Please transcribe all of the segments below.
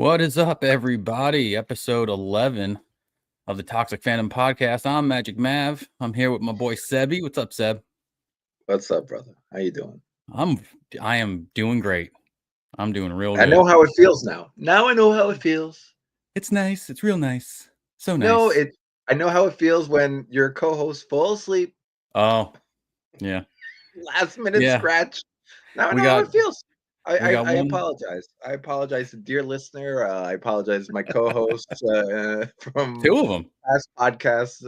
What is up, everybody? Episode 11 of the Toxic Fandom podcast. I'm Magic Mav. I'm here with my boy Sebi. What's up, Seb? What's up, brother? How you doing? I am doing great. I'm doing real I good. know how it feels now. Now I know how it feels. It's nice. It's real nice. So No, nice. I know how it feels when your co-host falls asleep. Oh, yeah. Last minute Yeah. scratch. Now I We know how got it feels. we got I one. apologize. I apologize, dear listener. I apologize to my co-hosts from Two of them. past podcasts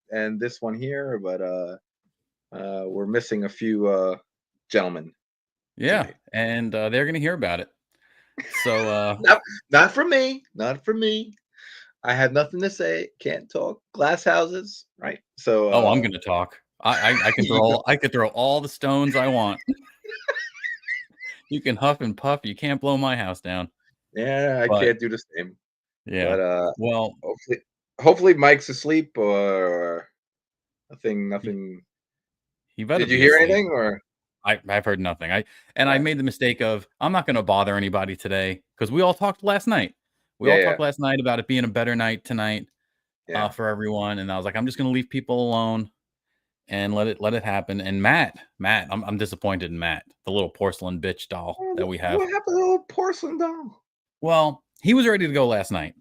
and this one here, but we're missing a few gentlemen. Yeah. Tonight. And they're gonna hear about it. So Not for me. Not for me. I have nothing to say. Can't talk. Glass houses, right? So, I'm gonna talk. I can you throw go. I could throw all the stones I want. You can huff and puff. You can't blow my house down. Yeah, I But can't do the same. yeah. But Well, hopefully Mike's asleep or nothing. he, Nothing. he better Did you be hear asleep. anything or? I've heard nothing. I Uh, made the mistake of I'm not going to bother anybody today because we all talked last night. We yeah, all yeah, talked last night about it being a better night tonight yeah. for everyone, and I was like, I'm just going to leave people alone and let it happen. And Matt, I'm disappointed in Matt, the little porcelain bitch doll that we have. What happened to the little porcelain doll? Well, he was ready to go last night,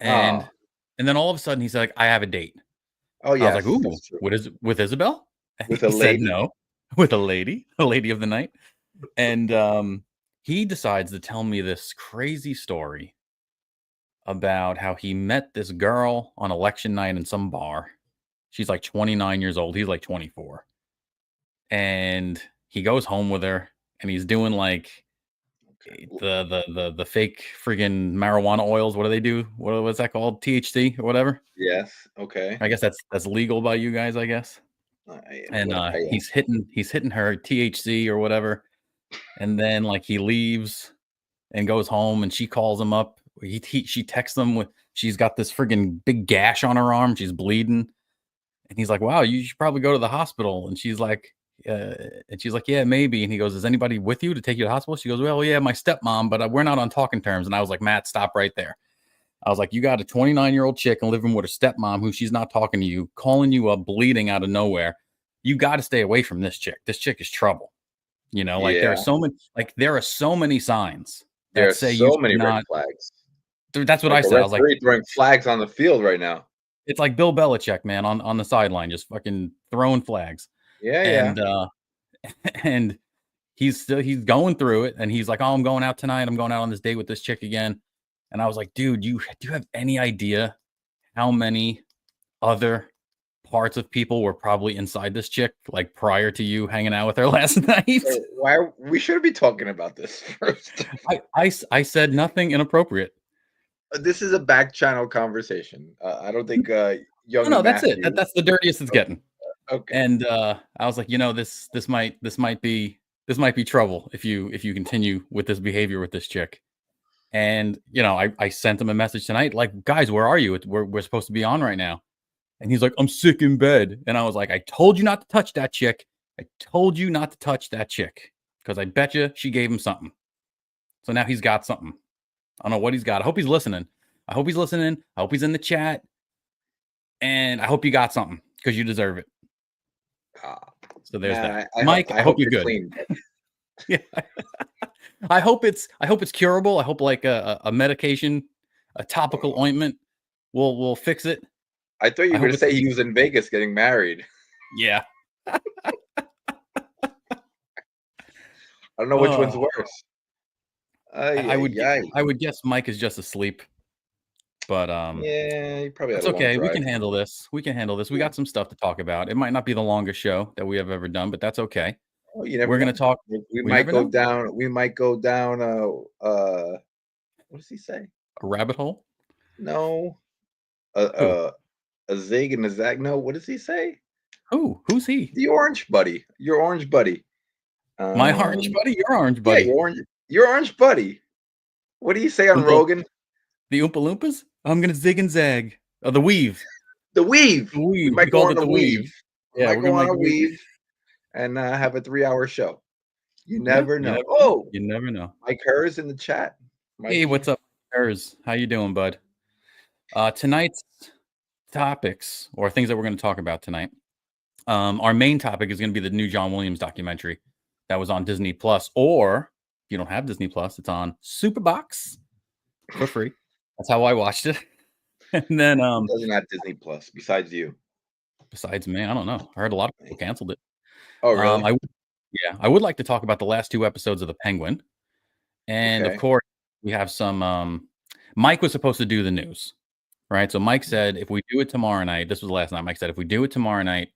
and Oh, then all of a sudden he's like, I have a date. oh I was like, yes, ooh, that's true. with Isabel? With a He said lady. no, with a lady of the night. And he decides to tell me this crazy story about how he met this girl on election night in some bar. She's like 29 years old. He's like 24. And he goes home with her and he's doing like the fake friggin' marijuana oils. What do they do? What's that called? THC or whatever? Yes. Okay. I guess that's legal by you guys, I guess. And he's hitting her THC or whatever. And then like he leaves and goes home and she calls him up. She texts him with she's got this friggin' big gash on her arm. She's bleeding. And he's like, wow, you should probably go to the hospital. And she's like, yeah, maybe. And he goes, is anybody with you to take you to the hospital? She goes, well, yeah, my stepmom, but we're not on talking terms. And I was like, Matt, stop right there. I was like, you got a 29-year-old chick and living with her stepmom who she's not talking to you, calling you up, bleeding out of nowhere. You got to stay away from this chick. This chick is trouble. You know, like Yeah. there are so many signs There that are say you so should many red not. flags. That's what Like I a said. I was like, referee throwing flags on the field right now. it's like Bill Belichick, man, on the sideline, just fucking throwing flags. Yeah, yeah. And and he's going through it, and he's like, oh, I'm going out tonight. I'm going out on this date with this chick again. And I was like, dude, do you have any idea how many other parts of people were probably inside this chick, like prior to you hanging out with her last night? Why we should be talking about this first? I said nothing inappropriate. This is a back channel conversation. I don't think young No, that's it. Matthew. That's the dirtiest it's getting. Okay. And I was like, this might be trouble if you continue with this behavior with this chick. And I sent him a message tonight, like, guys, where are you? We're supposed to be on right now. And he's like, I'm sick in bed. And I was like, I told you not to touch that chick. I told you not to touch that chick because I bet you she gave him something. So now he's got something. I don't know what he's got. I hope he's listening. I hope he's in the chat. And I hope you got something because you deserve it. So there's that. Mike, I hope you're good. Clean. Yeah. I hope it's curable. I hope like a medication, a topical ointment will fix it. I thought you were going to say he was in Vegas getting married. Yeah. I don't know which one's worse. I would guess Mike is just asleep. But yeah, he probably. It's okay. We can handle this. We got some stuff to talk about. It might not be the longest show that we have ever done, but that's okay. Well, we're gonna talk. We might go down. We might go down. What does he say? A rabbit hole? No. A zig and a zag. No. What does he say? Who's he? The orange buddy. Your orange buddy. My orange buddy. Your orange buddy. Yeah, your orange buddy. What do you say on Rogan? The Oompa Loompas? I'm gonna zig and zag. The weave. The weave. We might go on the weave. Yeah, we're going to weave and have a 3-hour show. You never know. You never know. Mike Hers in the chat. Hey, Mikey. what's up, Ers? How you doing, bud? Tonight's topics or things that we're going to talk about tonight. Our main topic is going to be the new John Williams documentary that was on Disney Plus, or if you don't have Disney Plus, it's on Superbox for free. That's how I watched it. And then, Who doesn't have Disney Plus besides you? besides me, I don't know. I heard a lot of people canceled it. Oh, really? I would like to talk about the last 2 episodes of The Penguin, and of Okay. course, we have some. Mike was supposed to do the news. Right. So Mike said, if we do it tomorrow night, this was last night. Mike said, if we do it tomorrow night,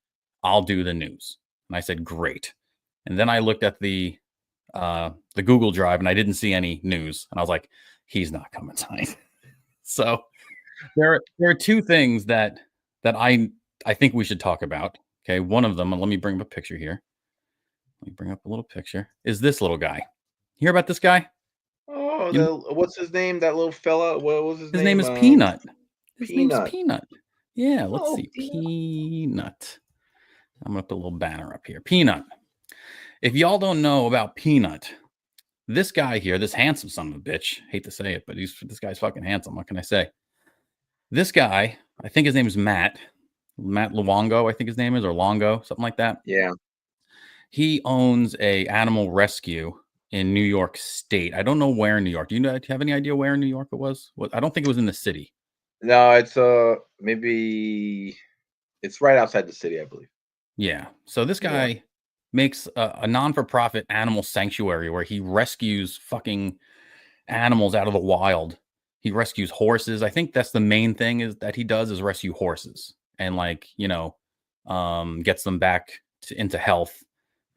I'll do the news. And I said, great. And then I looked at the Google Drive and I didn't see any news. And I was like, he's not coming tonight. So there are two things that I think we should talk about. Okay. One of them, and let me bring up a picture here. Let me bring up a little picture. Is this little guy. Hear about this guy? Oh, what's his name? That little fella. What was his His name? name is Peanut. His name's Peanut. Peanut. Yeah, let's Oh, see. Peanut. Peanut. I'm going to put a little banner up here. Peanut. If y'all don't know about Peanut, this guy here, this handsome son of a bitch, hate to say it, but this guy's fucking handsome. What can I say? This guy, I think his name is Matt Luongo, I think his name is, or Longo, something like that. Yeah. He owns a animal rescue in New York State. I don't know where in New York. Do you have any idea where in New York it was? I don't think it was in the city. No, it's maybe it's right outside the city, I believe. Yeah. So this guy makes a non-for-profit animal sanctuary where he rescues fucking animals out of the wild. He rescues horses. I think that's the main thing is that he does is rescue horses and gets them back into health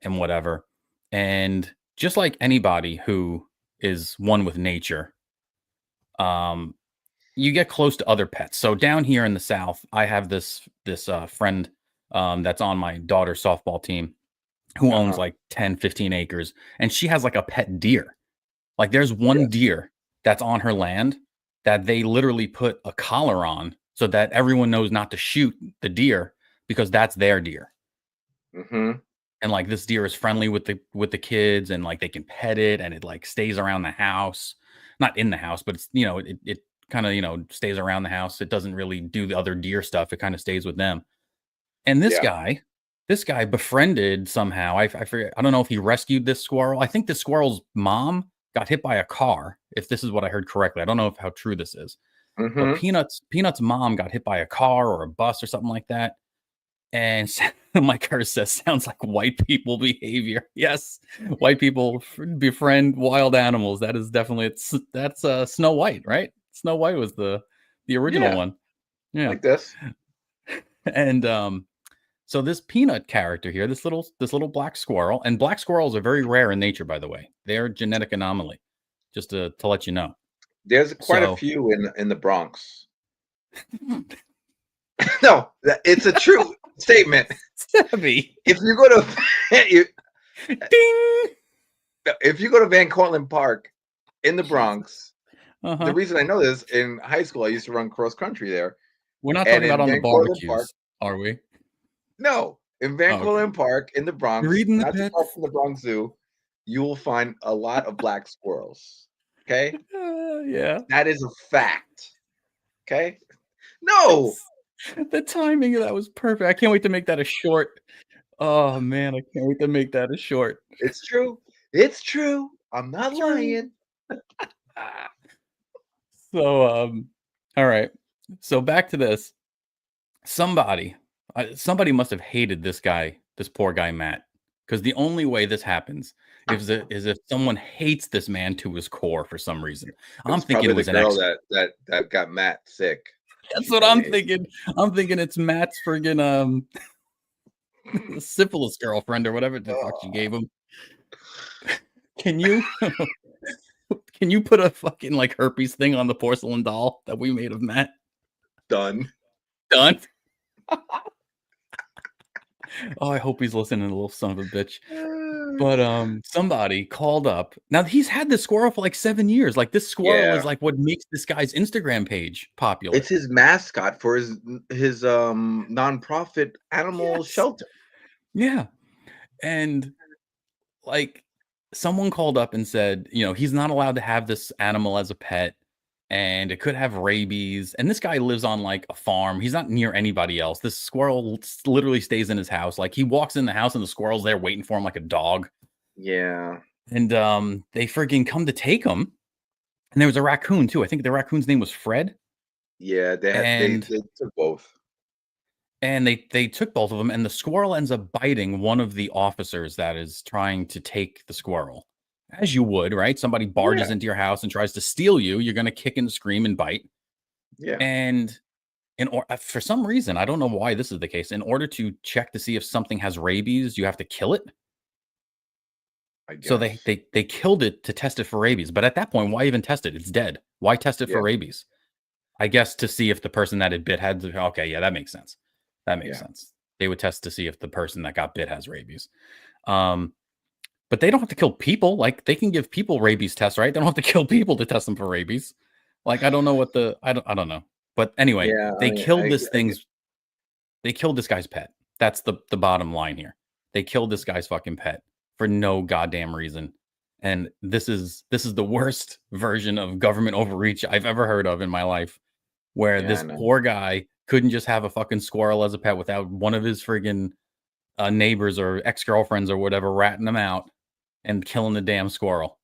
and whatever. And just like anybody who is one with nature, you get close to other pets. So down here in the South, I have this friend that's on my daughter's softball team who owns like 10, 15 acres. And she has like a pet deer. Like there's one deer that's on her land that they literally put a collar on so that everyone knows not to shoot the deer because that's their deer. Mm-hmm. And like this deer is friendly with the kids and like they can pet it and it like stays around the house, not in the house, but it's, it kind of, stays around the house. It doesn't really do the other deer stuff. It kind of stays with them. And this guy befriended somehow. I forget. I don't know if he rescued this squirrel. I think the squirrel's mom got hit by a car. If this is what I heard correctly, I don't know how true this is. Mm-hmm. But Peanut's mom got hit by a car or a bus or something like that. And Mike Hurst says, sounds like white people behavior. Yes, white people befriend wild animals. That is definitely that's Snow White, right? Snow White was the original one. Yeah, like this. And so this Peanut character here, this little black squirrel, and black squirrels are very rare in nature, by the way. They're a genetic anomaly. Just to let you know. There's quite a few in the Bronx. No, it's a true statement. Stabby. If you go to ding, if you go to Van Cortlandt Park in the Bronx, the reason I know this, in high school I used to run cross country there. We're not talking about on the barbecues, are we? No, in Van Cortlandt Park in the Bronx, not too far from the Bronx Zoo, you will find a lot of black squirrels. Okay? Yeah. That is a fact. Okay? No. The timing of that was perfect. I can't wait to make that a short. Oh man, I can't wait to make that a short. It's true. It's true. I'm not lying. So, all right. So back to this. Somebody must have hated this guy, this poor guy, Matt, because the only way this happens is if someone hates this man to his core for some reason. I'm thinking it was the girl that got Matt sick. That's what I'm thinking. I'm thinking it's Matt's friggin' syphilis girlfriend or whatever the fuck she gave him. Can you put a fucking like herpes thing on the porcelain doll that we made of Matt? Done. Oh, I hope he's listening, the little son of a bitch. But somebody called up. Now he's had this squirrel for like 7 years. Like this squirrel is like what makes this guy's Instagram page popular. It's his mascot for his nonprofit animal shelter. Yeah. And like someone called up and said, he's not allowed to have this animal as a pet and it could have rabies. And this guy lives on like a farm. He's not near anybody else. This squirrel literally stays in his house. Like he walks in the house and the squirrel's there waiting for him like a dog. Yeah. And they friggin' come to take him. And there was a raccoon too. I think the raccoon's name was Fred. Yeah, they took both. And they took both of them, and the squirrel ends up biting one of the officers that is trying to take the squirrel. As you would, right? Somebody barges into your house and tries to steal you. You're going to kick and scream and bite. Yeah. And for some reason, I don't know why this is the case. In order to check to see if something has rabies, you have to kill it. I guess. So they killed it to test it for rabies. But at that point, why even test it? It's dead. Why test it for rabies? I guess to see if the person that it bit had. Okay, yeah, that makes sense. That makes sense. They would test to see if the person that got bit has rabies. But they don't have to kill people. Like they can give people rabies tests, right? They don't have to kill people to test them for rabies. Like I don't know what I don't know. But anyway, they killed this thing's. They killed this guy's pet. That's the bottom line here. They killed this guy's fucking pet for no goddamn reason. And this is the worst version of government overreach I've ever heard of in my life. Where this poor guy couldn't just have a fucking squirrel as a pet without one of his friggin' neighbors or ex-girlfriends or whatever ratting him out and killing the damn squirrel.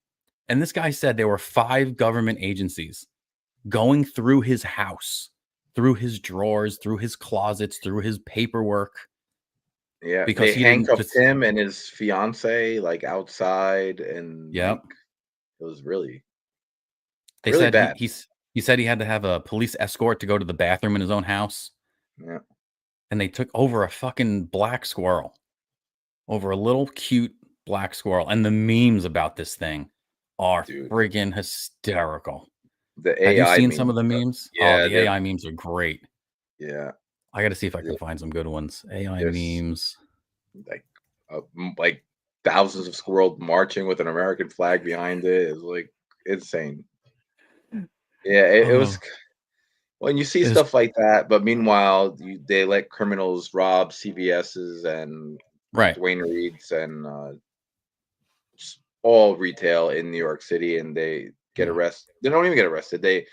And this guy said there were 5 government agencies going through his house, through his drawers, through his closets, through his paperwork. Yeah, because he handcuffed him and his fiance like outside, and like, it was really. They really said bad. He said he had to have a police escort to go to the bathroom in his own house. Yeah. And they took over a fucking black squirrel. Over a little cute black squirrel. And the memes about this thing are friggin' hysterical. The AI Have you seen some of the memes? Yeah, the AI memes are great. Yeah. I got to see if I can find some good ones. AI memes. Like thousands of squirrels marching with an American flag behind it is like insane. Yeah, it was when you see stuff like that, but meanwhile, they let criminals rob CVS's and Dwayne Reed's and all retail in New York City, and they get arrested. They don't even get arrested. They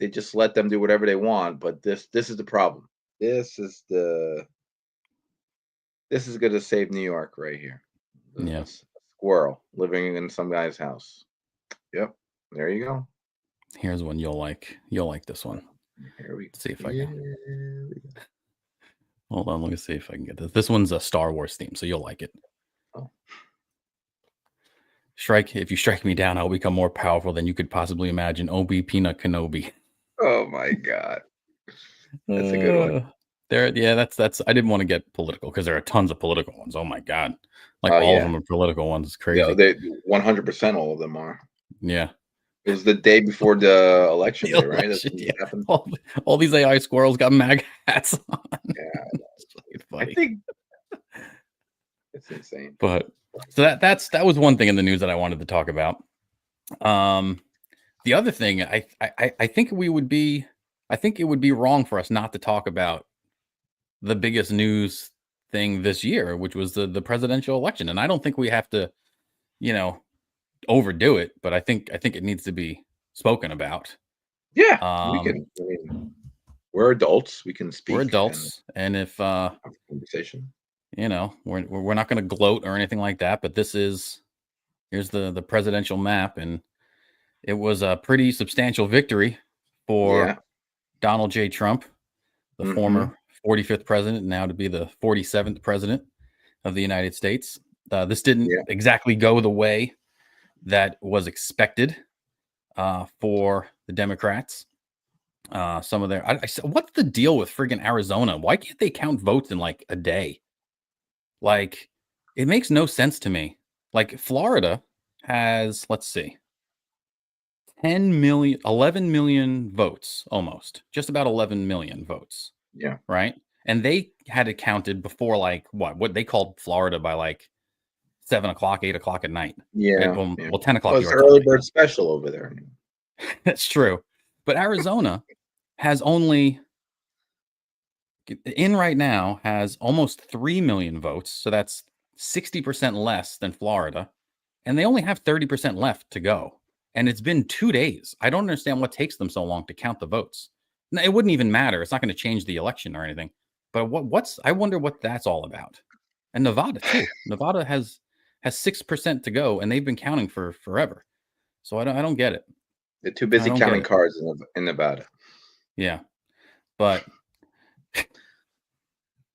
just let them do whatever they want. But this is the problem. This is going to save New York right here. A squirrel living in some guy's house. Yep. There you go. Here's one you'll like. You'll like this one. Here we see if I can. Hold on, let me see if I can get this. This one's a Star Wars theme, so you'll like it. Oh. If you strike me down, I'll become more powerful than you could possibly imagine. Obi-Wan Kenobi. Oh my god. That's a good one. That's I didn't want to get political because there are tons of political ones. Oh my god. Like all of them are political ones. It's crazy. Yeah, they 100% all of them are. Yeah. It was the day before the election day, right? That's what happened. All these AI squirrels got MAGA hats on. Yeah. I think it's insane. But so that was one thing in the news that I wanted to talk about. The other thing, I think it would be wrong for us not to talk about the biggest news thing this year, which was the presidential election. And I don't think we have to, overdo it, but I think it needs to be spoken about. Yeah, we can. I mean, we're adults. We can speak. We're adults, and if have a conversation, we're not going to gloat or anything like that. But here's the presidential map, and it was a pretty substantial victory for Donald J. Trump, the former 45th president, now to be the 47th president of the United States. This didn't exactly go the way that was expected for the Democrats. Some of their what's the deal with friggin' Arizona? Why can't they count votes in like a day? Like, it makes no sense to me. Like, Florida has, let's see, 11 million votes, almost just about 11 million votes. Yeah. Right. And they had it counted before, like what they called Florida by like 7 o'clock, 8 o'clock at night. Yeah. Well, 10 o'clock. Well, it's early bird special over there. That's true. But Arizona has only right now has almost 3 million votes. So that's 60% less than Florida. and they only have 30% left to go. And it's been 2 days. I don't understand what takes them so long to count the votes. No, it wouldn't even matter. It's not going to change the election or anything. But I wonder what that's all about. And Nevada too. Nevada has 6% to go, and they've been counting for forever. So I don't get it. They're too busy counting cards in Nevada. Yeah, but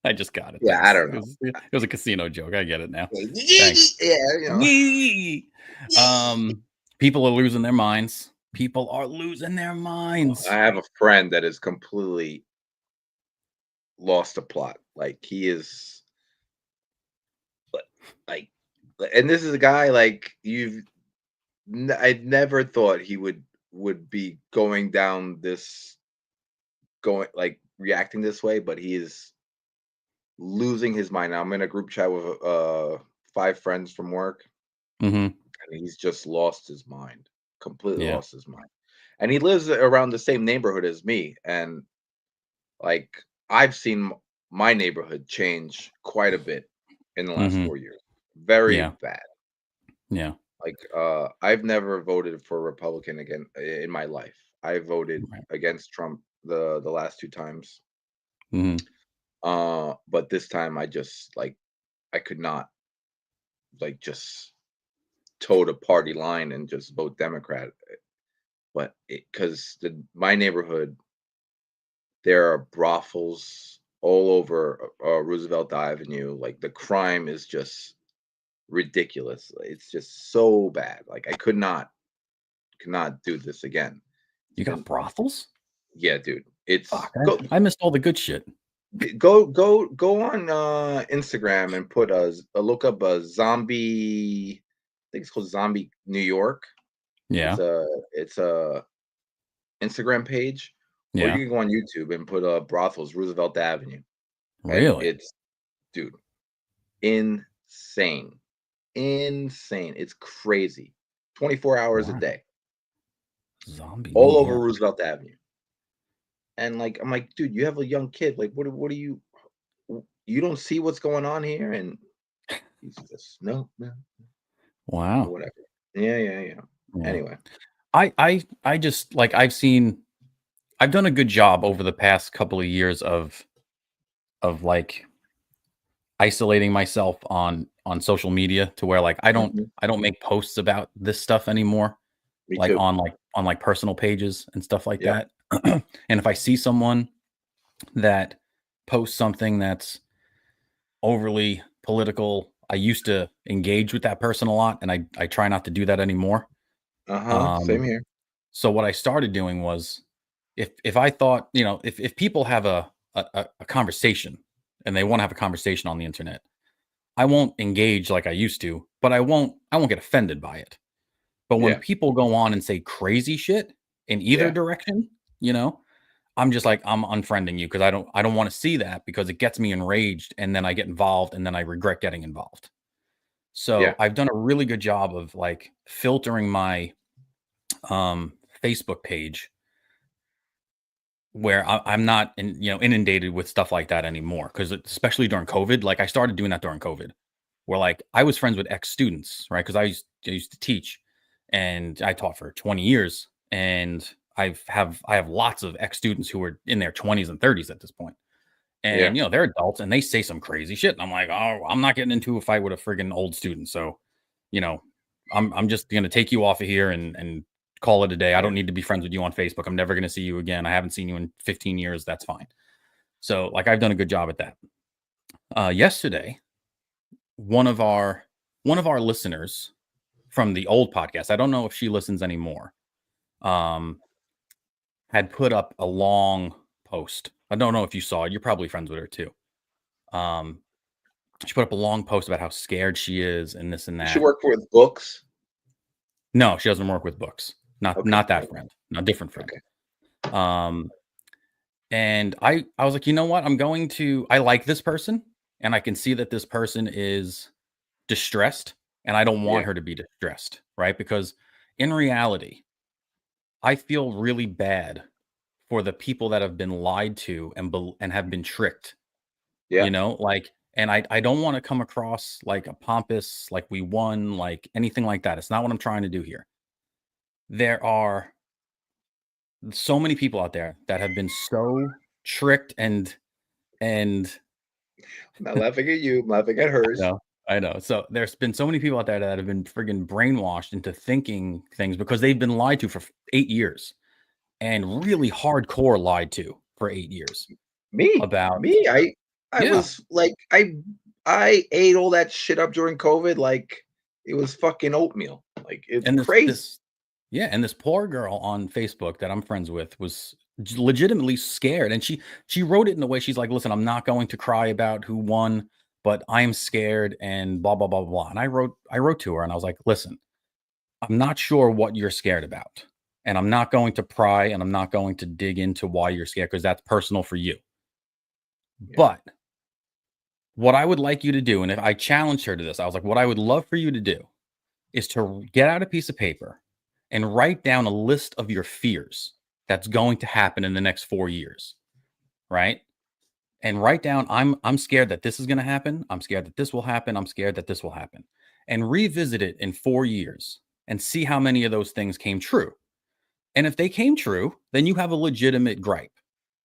I just got it. Yeah, Thanks. I don't know. It was a casino joke. I get it now. Yeah, people are losing their minds. People are losing their minds. I have a friend that is completely lost the plot. Like he is, like, and this is a guy like I never thought he would be going down this, reacting this way, but he is losing his mind. Now, I'm in a group chat with 5 friends from work, Mm-hmm. and he's just lost his mind, completely Yeah. lost his mind. And he lives around the same neighborhood as me, and like I've seen my neighborhood change quite a bit in the last 4 years. Very bad. Yeah. Like I've never voted for a Republican again in my life. I voted against Trump the last 2 times. Mm-hmm. But this time I just I could not just toe the party line and just vote Democrat. But because my neighborhood, there are brothels all over Roosevelt Avenue. Like the crime is just ridiculous. It's just so bad. Like I could not do this again. You got brothels? Yeah, dude. It's Fuck, I missed all the good shit. Go on Instagram and put look up a zombie. I think it's called Zombie New York. Yeah. It's a Instagram page, or Yeah. you can go on YouTube and put brothels Roosevelt Avenue. And Really? it's, dude, insane. It's crazy. 24 hours a day. Zombie All New over York. Roosevelt Avenue. And I'm like, dude, you have a young kid. Like, what are you don't see what's going on here? And he's just no. Wow. Whatever. Yeah. Anyway. I just I've done a good job over the past couple of years of like isolating myself on social media to where like I don't make posts about this stuff anymore. Me like too. on personal pages and stuff like Yeah. that. And if I see someone that posts something that's overly political, I used to engage with that person a lot, and I try not to do that anymore. Same here. So what I started doing was, if I thought, if people have a conversation and they want to have a conversation on the internet, I won't engage like I used to, but I won't get offended by it. But when people go on and say crazy shit in either direction, I'm just like, I'm unfriending you because I don't want to see that, because it gets me enraged, and then I get involved, and then I regret getting involved. So I've done a really good job of like filtering my Facebook page, where I'm not inundated with stuff like that anymore. Because especially during COVID, like I started doing that during COVID, where like I was friends with ex-students, right? Because I used to teach, and I taught for 20 years, and I have lots of ex-students who are in their 20s and 30s at this point. And they're adults and they say some crazy shit. And I'm like, oh, I'm not getting into a fight with a friggin' old student. So, I'm just gonna take you off of here and call it a day. I don't need to be friends with you on Facebook. I'm never gonna see you again. I haven't seen you in 15 years. That's fine. So, like, I've done a good job at that. Yesterday, one of our listeners from the old podcast, I don't know if she listens anymore, had put up a long post. I don't know if you saw it. You're probably friends with her too. She put up a long post about how scared she is and this and that. She worked with books? No, she doesn't work with books. Not that friend. A different friend. Okay. And I was like, you know what? I like this person, and I can see that this person is distressed, and I don't want her to be distressed, right? Because in reality, I feel really bad for the people that have been lied to and have been tricked. Yeah. Like And I don't want to come across like a pompous, like we won, like anything like that. It's not what I'm trying to do here. There are so many people out there that have been so tricked and I'm not laughing at you, I'm laughing at hers. I know. So there's been so many people out there that have been friggin' brainwashed into thinking things because they've been lied to for 8 years and really hardcore lied to for 8 years about Me, I yeah. was like, I ate all that shit up during COVID like it was fucking oatmeal. Like it's And crazy. and this poor girl on Facebook that I'm friends with was legitimately scared, and she wrote it in a way she's like, "Listen, I'm not going to cry about who won, but I'm scared and blah blah blah blah." And I wrote to her and I was like, "Listen, I'm not sure what you're scared about, and I'm not going to pry and I'm not going to dig into why you're scared because that's personal for you. Yeah. But what I would like you to do, and if I challenged her to this, I was like, what I would love for you to do is to get out a piece of paper and write down a list of your fears that's going to happen in the next 4 years, right? And write down I'm scared that this is going to happen, I'm scared that this will happen, I'm scared that this will happen. And revisit it in 4 years and see how many of those things came true. And if they came true, then you have a legitimate gripe,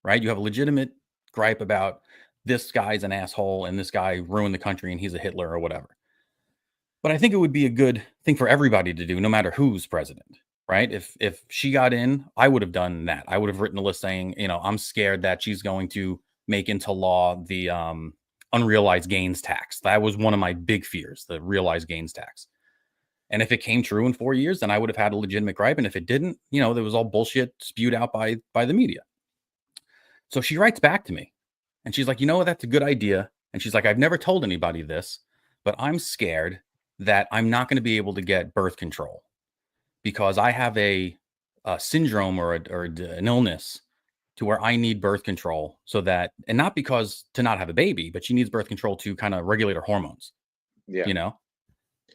right? You have a legitimate gripe about this guy's an asshole and this guy ruined the country and he's a Hitler or whatever. But I think it would be a good thing for everybody to do, no matter who's president, right? If she got in, I would have done that. I would have written a list saying, I'm scared that she's going to make into law the unrealized gains tax. That was one of my big fears, the realized gains tax. And if it came true in 4 years, then I would have had a legitimate gripe. And if it didn't, there was all bullshit spewed out by the media. So she writes back to me and she's like, that's a good idea. And she's like, I've never told anybody this, but I'm scared that I'm not going to be able to get birth control because I have a syndrome or an illness to where I need birth control so that, and not because to not have a baby, but she needs birth control to kind of regulate her hormones, Yeah.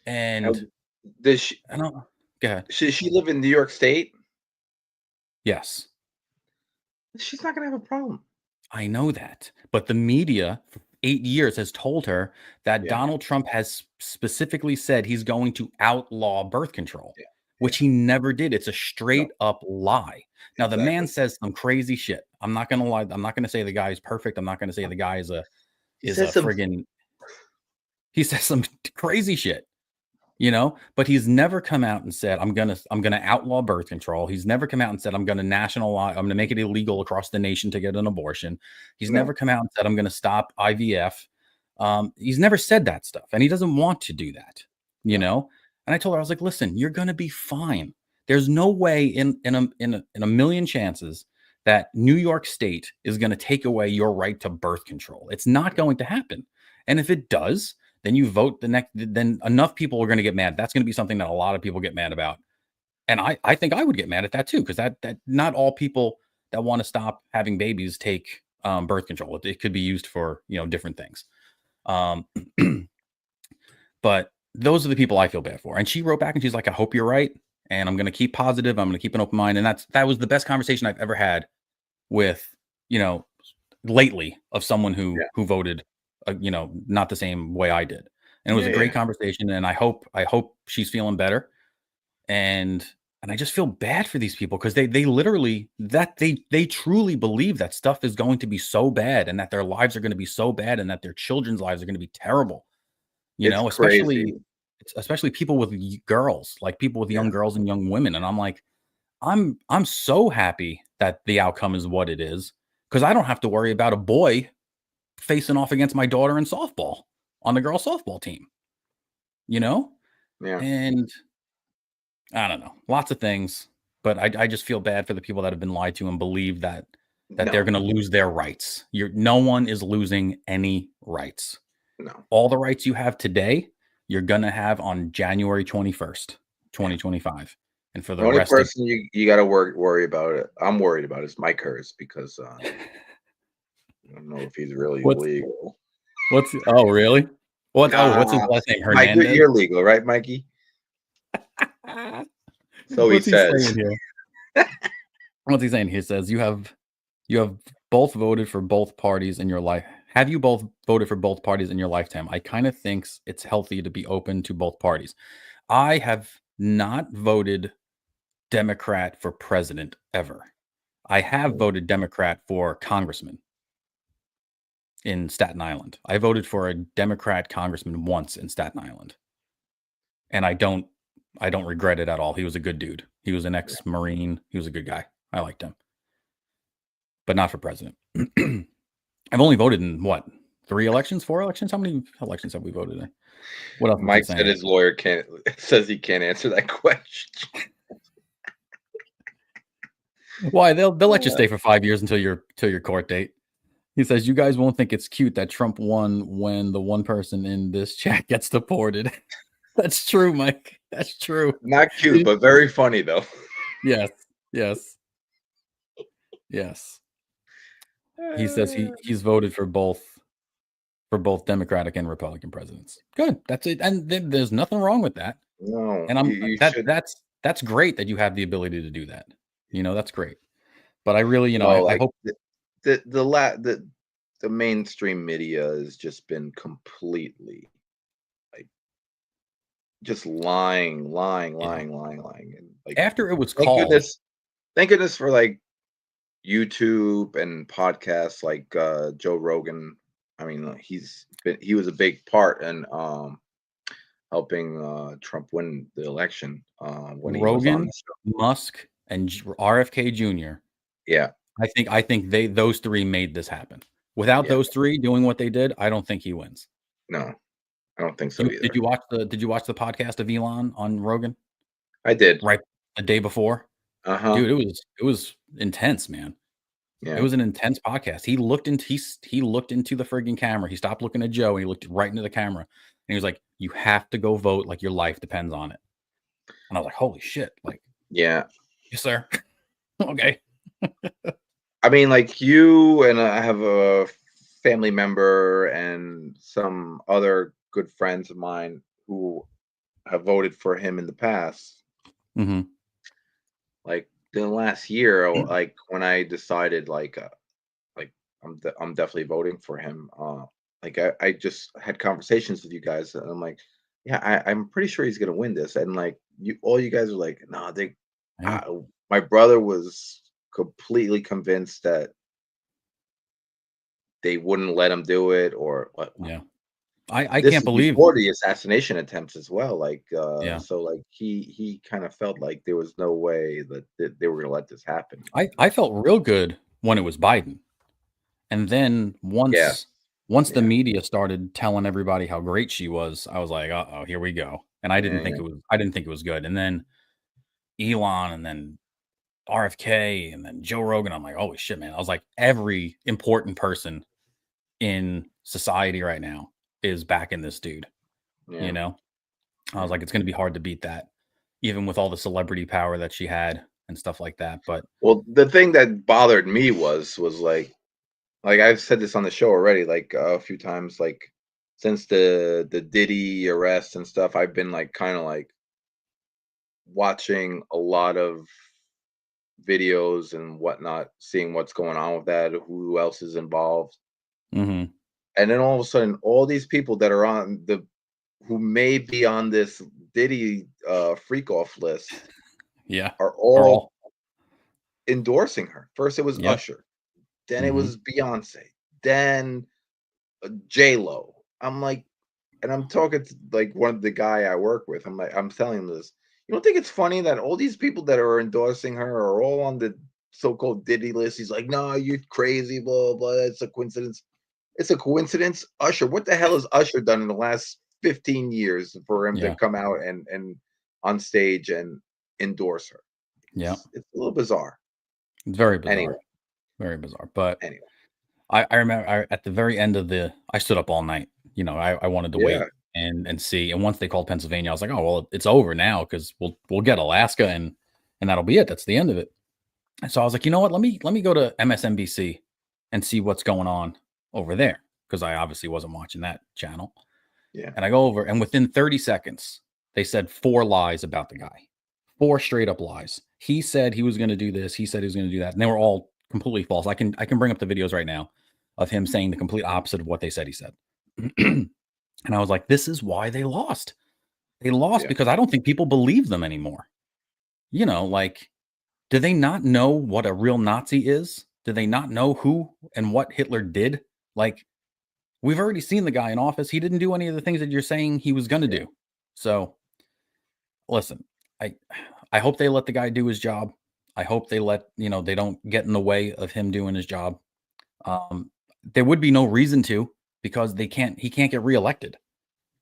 And does she, I don't, go ahead. Should she live in New York State? Yes. She's not going to have a problem. I know that. But the media for 8 years has told her that Donald Trump has specifically said he's going to outlaw birth control, which he never did. It's a straight up lie. Now, the man says some crazy shit. I'm not going to lie. I'm not going to say the guy is perfect. I'm not going to say the guy is a friggin'. He says some crazy shit. But he's never come out and said, I'm gonna outlaw birth control. He's never come out and said, I'm gonna make it illegal across the nation to get an abortion. He's never come out and said, I'm gonna stop IVF. He's never said that stuff, and he doesn't want to do that, And I told her, I was like, listen, you're gonna be fine. There's no way in a million chances that New York State is gonna take away your right to birth control. It's not going to happen. And if it does, then you vote then enough people are going to get mad. That's going to be something that a lot of people get mad about. And I think I would get mad at that too, because that not all people that want to stop having babies take birth control. It could be used for, different things. But those are the people I feel bad for. And she wrote back and she's like, I hope you're right. And I'm going to keep positive. I'm going to keep an open mind. And that was the best conversation I've ever had with, lately of someone who voted not the same way I did. And it was a great conversation. And I hope she's feeling better. And I just feel bad for these people because they literally they truly believe that stuff is going to be so bad and that their lives are going to be so bad and that their children's lives are going to be terrible. Especially people with girls, like people with young girls and young women. And I'm like, I'm so happy that the outcome is what it is because I don't have to worry about a boy facing off against my daughter in softball on the girls softball team, And I don't know, lots of things, but I just feel bad for the people that have been lied to and believe that they're going to lose their rights. No one is losing any rights. No. All the rights you have today, you're going to have on January 21st, 2025. And for the only rest person you got to worry about it, I'm worried about is Mike Hurst because I don't know if he's really legal. Oh, really? What's his last name? Hernandez? Mike, you're legal, right, Mikey? So What's he says. Saying here? What's he saying? He says you have both voted for both parties in your life have you both voted for both parties in your lifetime? I kind of think it's healthy to be open to both parties. I have not voted Democrat for president ever. I have voted Democrat for congressman in Staten Island. I voted for a Democrat congressman once in Staten Island. And I don't regret it at all. He was a good dude. He was an ex-Marine. He was a good guy. I liked him. But not for president. I've only voted in what? 4 elections? How many elections have we voted in? What else? Mike said his lawyer says he can't answer that question. Why? They'll let you stay for 5 years until your court date. He says you guys won't think it's cute that Trump won when the one person in this chat gets deported. That's true, Mike. That's true. Not cute, but very funny though. Yes. He says he's voted for both Democratic and Republican presidents. Good. That's it. And there's nothing wrong with that. No. And that's great that you have the ability to do that. That's great. But I really, I hope the mainstream media has just been completely just lying. And after it was called. Thank goodness for YouTube and podcasts like Joe Rogan. I mean, he was a big part in helping Trump win the election when he was on the show. Musk, and RFK Jr. Yeah, I think those three made this happen. Without those three doing what they did, I don't think he wins. No, I don't think so either. Did you watch the podcast of Elon on Rogan? I did. Right the day before. Dude, it was intense, man. Yeah. It was an intense podcast. He looked into the friggin' camera. He stopped looking at Joe and he looked right into the camera. And he was like, "You have to go vote like your life depends on it." And I was like, "Holy shit!" Yeah, yes, sir. Okay. I mean, you and I have a family member and some other good friends of mine who have voted for him in the past. Mm-hmm. The last year, when I decided I'm definitely voting for him. I just had conversations with you guys and I'm like, yeah, I'm pretty sure he's gonna win this. And all you guys are like, no, my brother was completely convinced that they wouldn't let him do it or what. Yeah. I can't believe before the assassination attempts as well. So he kind of felt like there was no way that they were gonna let this happen. I felt real good when it was Biden. And then once the media started telling everybody how great she was, I was like, uh-oh, here we go. And I didn't think it was good. And then Elon and then RFK and then Joe Rogan, I'm like, holy shit, man. I was like, every important person in society right now is back in this dude. I was like, it's going to be hard to beat that, even with all the celebrity power that she had and stuff like that. But the thing that bothered me was I've said this on the show already, a few times, since the Diddy arrest and stuff, I've been kind of watching a lot of videos and whatnot, seeing what's going on with that, who else is involved. Mm-hmm. And then all of a sudden, all these people that are who may be on this Diddy freak off list, are all endorsing her. First, it was Usher, then it was Beyonce, then J-Lo. I'm like, and I'm talking to one of the guy I work with. I'm telling him this. You don't think it's funny that all these people that are endorsing her are all on the so-called Diddy list? He's like, no, you're crazy, blah, blah. It's a coincidence. It's a coincidence. Usher, what the hell has Usher done in the last 15 years for him to come out and on stage and endorse her? Yeah. It's a little bizarre. It's very bizarre. Anyway. Very bizarre. But anyway. I remember at the very end of I stood up all night. I wanted to wait and see. And once they called Pennsylvania, I was like, oh, well, it's over now because we'll get Alaska and that'll be it. That's the end of it. And so I was like, you know what? Let me go to MSNBC and see what's going on over there because I obviously wasn't watching that channel. Yeah. And I go over and within 30 seconds, they said 4 lies about the guy. 4 straight up lies. He said he was going to do this. He said he was going to do that. And they were all completely false. I can bring up the videos right now. of him saying the complete opposite of what they said he said. And I was like, this is why they lost. They lost because I don't think people believe them anymore. You know, like, do they not know what a real Nazi is? Do they not know who and what Hitler did? Like, we've already seen the guy in office. He didn't do any of the things that you're saying he was going to do. So, listen, I hope they let the guy do his job. I hope they they don't get in the way of him doing his job. There would be no reason to, because he can't get reelected.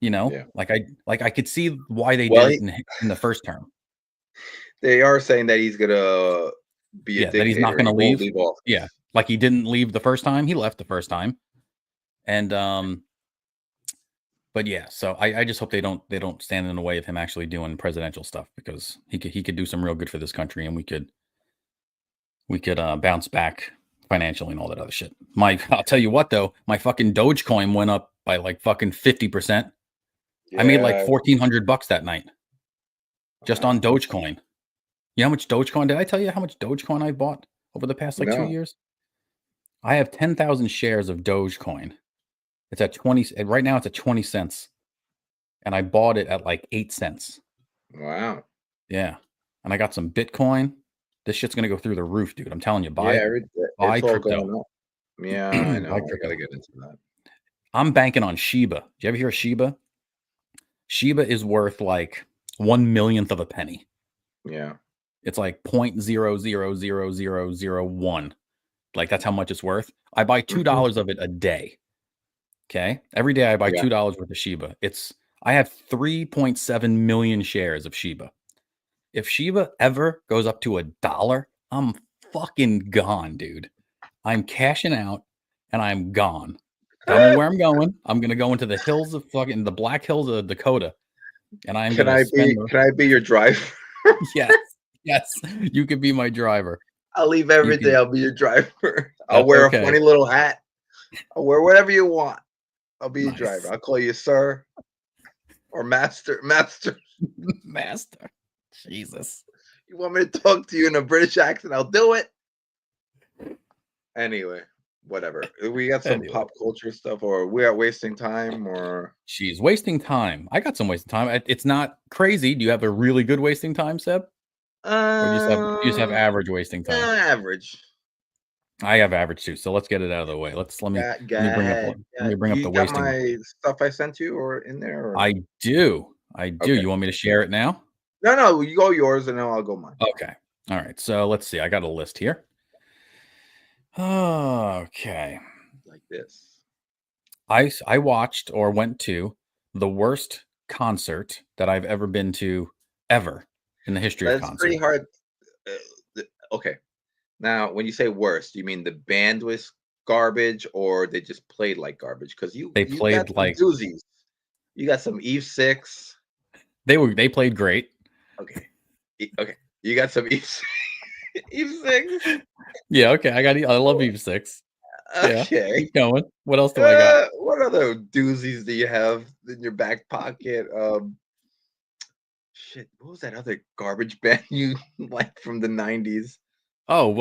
You know, like I could see why they did it in the first term. They are saying that he's gonna be a dictator. That he's not going to leave. Office. Yeah, like he didn't leave the first time. He left the first time, and but yeah. So I just hope they don't stand in the way of him actually doing presidential stuff, because he could do some real good for this country, and we could bounce back financially and all that other shit. I'll tell you what though, my fucking Dogecoin went up by like fucking 50%. I made like $1,400 that night just on Dogecoin. You know how much Dogecoin? Did I tell you how much Dogecoin I bought over the past 2 years? I have 10,000 shares of Dogecoin. It's at 20. Right now it's at 20 cents. And I bought it at like 8 cents. Wow. Yeah. And I got some Bitcoin. This shit's going to go through the roof, dude. I'm telling you, buy crypto. Yeah, I know. I got to get into that. I'm banking on Shiba. Did you ever hear of Shiba? Shiba is worth like 1/1,000,000th of a penny. Yeah. It's like 0.000001. Like, that's how much it's worth. I buy $2 of it a day. Okay. Every day I buy $2 worth of Shiba. I have 3.7 million shares of Shiba. If Shiba ever goes up to $1, I'm fucking gone, dude. I'm cashing out and I'm gone. I don't know where I'm going. I'm gonna go into the hills of the Black Hills of Dakota, and I'm gonna spend. Can I be your driver? Yes, you could be my driver. I'll leave everything. I'll be your driver. I'll wear a funny little hat. I'll wear whatever you want. I'll be your driver. I'll call you sir or master. Master. Jesus. You want me to talk to you in a British accent? I'll do it. Anyway, whatever. We got some pop culture stuff, or we are wasting time, or she's wasting time. I got some wasting time. It's not crazy. Do you have a really good wasting time, Seb? Or do you just have average wasting time? Average. I have average too. So let's get it out of the way. Let me bring up the wasting. My stuff I sent you or in there? Or? I do. Okay. You want me to share it now? No. You go yours and then I'll go mine. Okay. All right. So let's see. I got a list here. Okay. Like this. I watched or went to the worst concert that I've ever been to ever in the history of concerts. That's pretty hard. Okay. Now, when you say worst, you mean the band was garbage, or they just played like garbage? Because they played like doozies. You got some Eve 6. They played great. Okay. You got some Eve 6. Yeah. Okay. I love Eve 6. Okay. Yeah, keep going. What else do I got? What other doozies do you have in your back pocket? Shit. What was that other garbage band you liked from the 90s? Oh,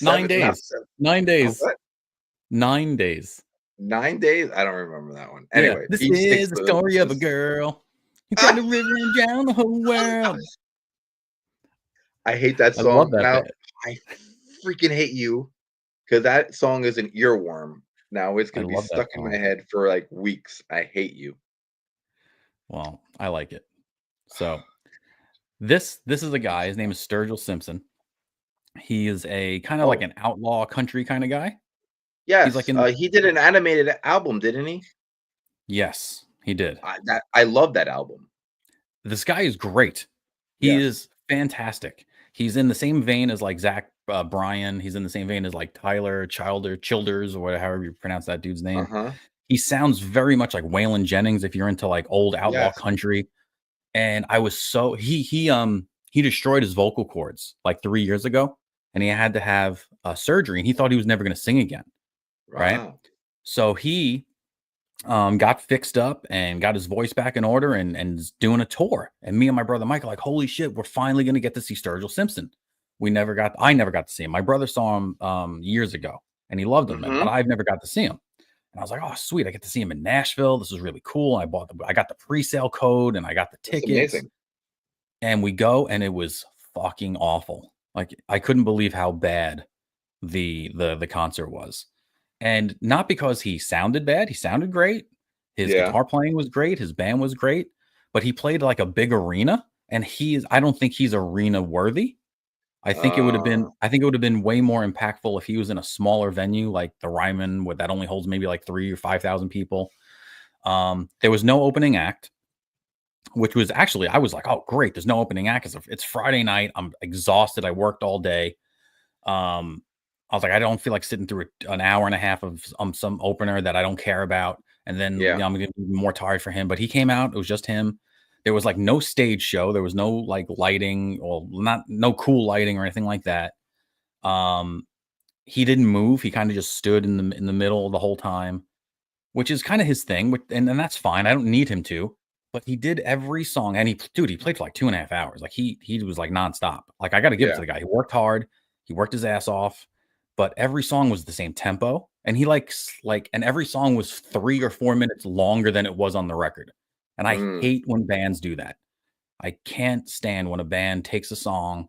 9 days. 9 days. What? 9 days. 9 days? I don't remember that one. Anyway, this is the story of a girl who tried to river and drown the whole world. I hate that song. I love that now, I freaking hate you, because that song is an earworm. Now it's going to be stuck in my head for like weeks. I hate you. Well, I like it. So this is a guy. His name is Sturgill Simpson. He is a kind of like an outlaw country kind of guy. Yes, he's like he did an animated album, didn't he? Yes, he did. I love that album. This guy is great. He is fantastic. He's in the same vein as like Zach Bryan. He's in the same vein as like Tyler Childers, or whatever, however you pronounce that dude's name. He sounds very much like Waylon Jennings if you're into like old outlaw country. And I was so he destroyed his vocal cords like 3 years ago, and he had to have surgery, and he thought he was never going to sing again. Right. So he got fixed up and got his voice back in order and is doing a tour. And me and my brother Mike are like, holy shit, we're finally going to get to see Sturgill Simpson. I never got to see him. My brother saw him years ago, and he loved him, but I've never got to see him. And I was like, oh, sweet, I get to see him in Nashville. This is really cool. I got the pre-sale code, and I got the tickets. Amazing. And we go, and it was fucking awful. Like, I couldn't believe how bad the concert was. And not because he sounded bad. He sounded great. His guitar playing was great. His band was great. But he played like a big arena, and I don't think he's arena worthy. I think it would have been way more impactful if he was in a smaller venue like the Ryman, where that only holds maybe like 3,000 or 5,000 people. There was no opening act, which was actually, I was like, oh, great, there's no opening act. It's Friday night. I'm exhausted. I worked all day. I was like, I don't feel like sitting through an hour and a half of some opener that I don't care about. And then I'm going to be more tired for him. But he came out. It was just him. There was like no stage show. There was no like lighting, or no cool lighting or anything like that. He didn't move. He kind of just stood in the middle the whole time, which is kind of his thing. And that's fine. I don't need him to. But he did every song, and he played for like 2.5 hours. Like he was like nonstop. Like, I got to give it to the guy. He worked hard. He worked his ass off. But every song was the same tempo, and he and every song was 3 or 4 minutes longer than it was on the record. And I hate when bands do that. I can't stand when a band takes a song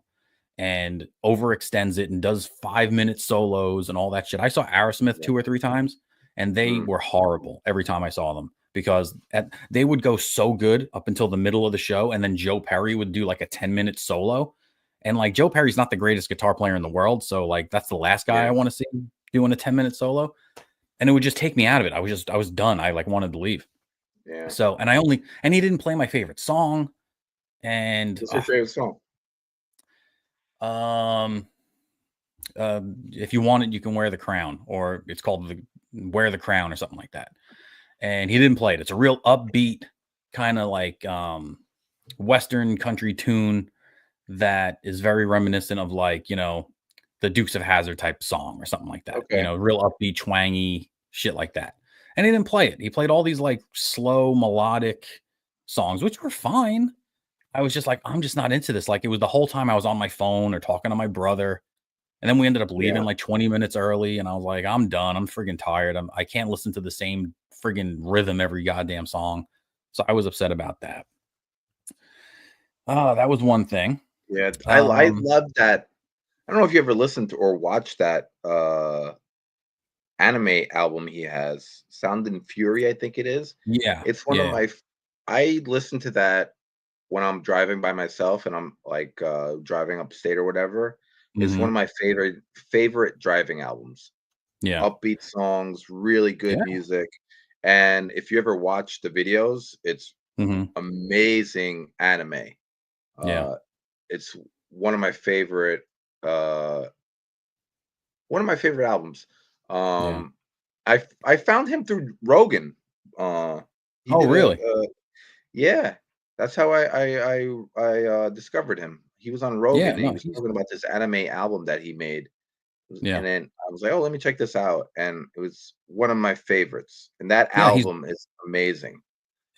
and overextends it and does 5-minute solos and all that shit. I saw Aerosmith 2 or 3 times, and they were horrible every time I saw them, because they would go so good up until the middle of the show, and then Joe Perry would do like a 10-minute solo. And like, Joe Perry's not the greatest guitar player in the world, so like, that's the last guy I want to see doing a 10-minute solo. And it would just take me out of it. I was done. I like wanted to leave. Yeah. So, and he didn't play my favorite song. And what's your favorite song? If You Want It, You Can Wear the Crown, or it's called Wear the Crown or something like that. And he didn't play it. It's a real upbeat kind of like Western country tune that is very reminiscent of like, the Dukes of Hazzard type song or something like that. Okay. Real upbeat, twangy shit like that. And he didn't play it. He played all these like slow melodic songs, which were fine. I was just like, I'm just not into this. Like, it was the whole time I was on my phone or talking to my brother. And then we ended up leaving like 20 minutes early. And I was like, I'm done. I'm friggin' tired. I can't listen to the same friggin' rhythm every goddamn song. So I was upset about that. That was one thing. Yeah, I love that. I don't know if you ever listened to or watched that anime album he has, Sound and Fury, I think it is. Yeah. It's one of my I listen to that when I'm driving by myself and I'm like driving upstate or whatever. It's one of my favorite driving albums. Yeah. Upbeat songs, really good music. And if you ever watch the videos, it's amazing anime. It's one of my favorite albums. I found him through Rogan. Really? Yeah, that's how I discovered him. He was on Rogan, and he was talking about this anime album that he made. And then I was like, oh, let me check this out. And it was one of my favorites. And that album is amazing.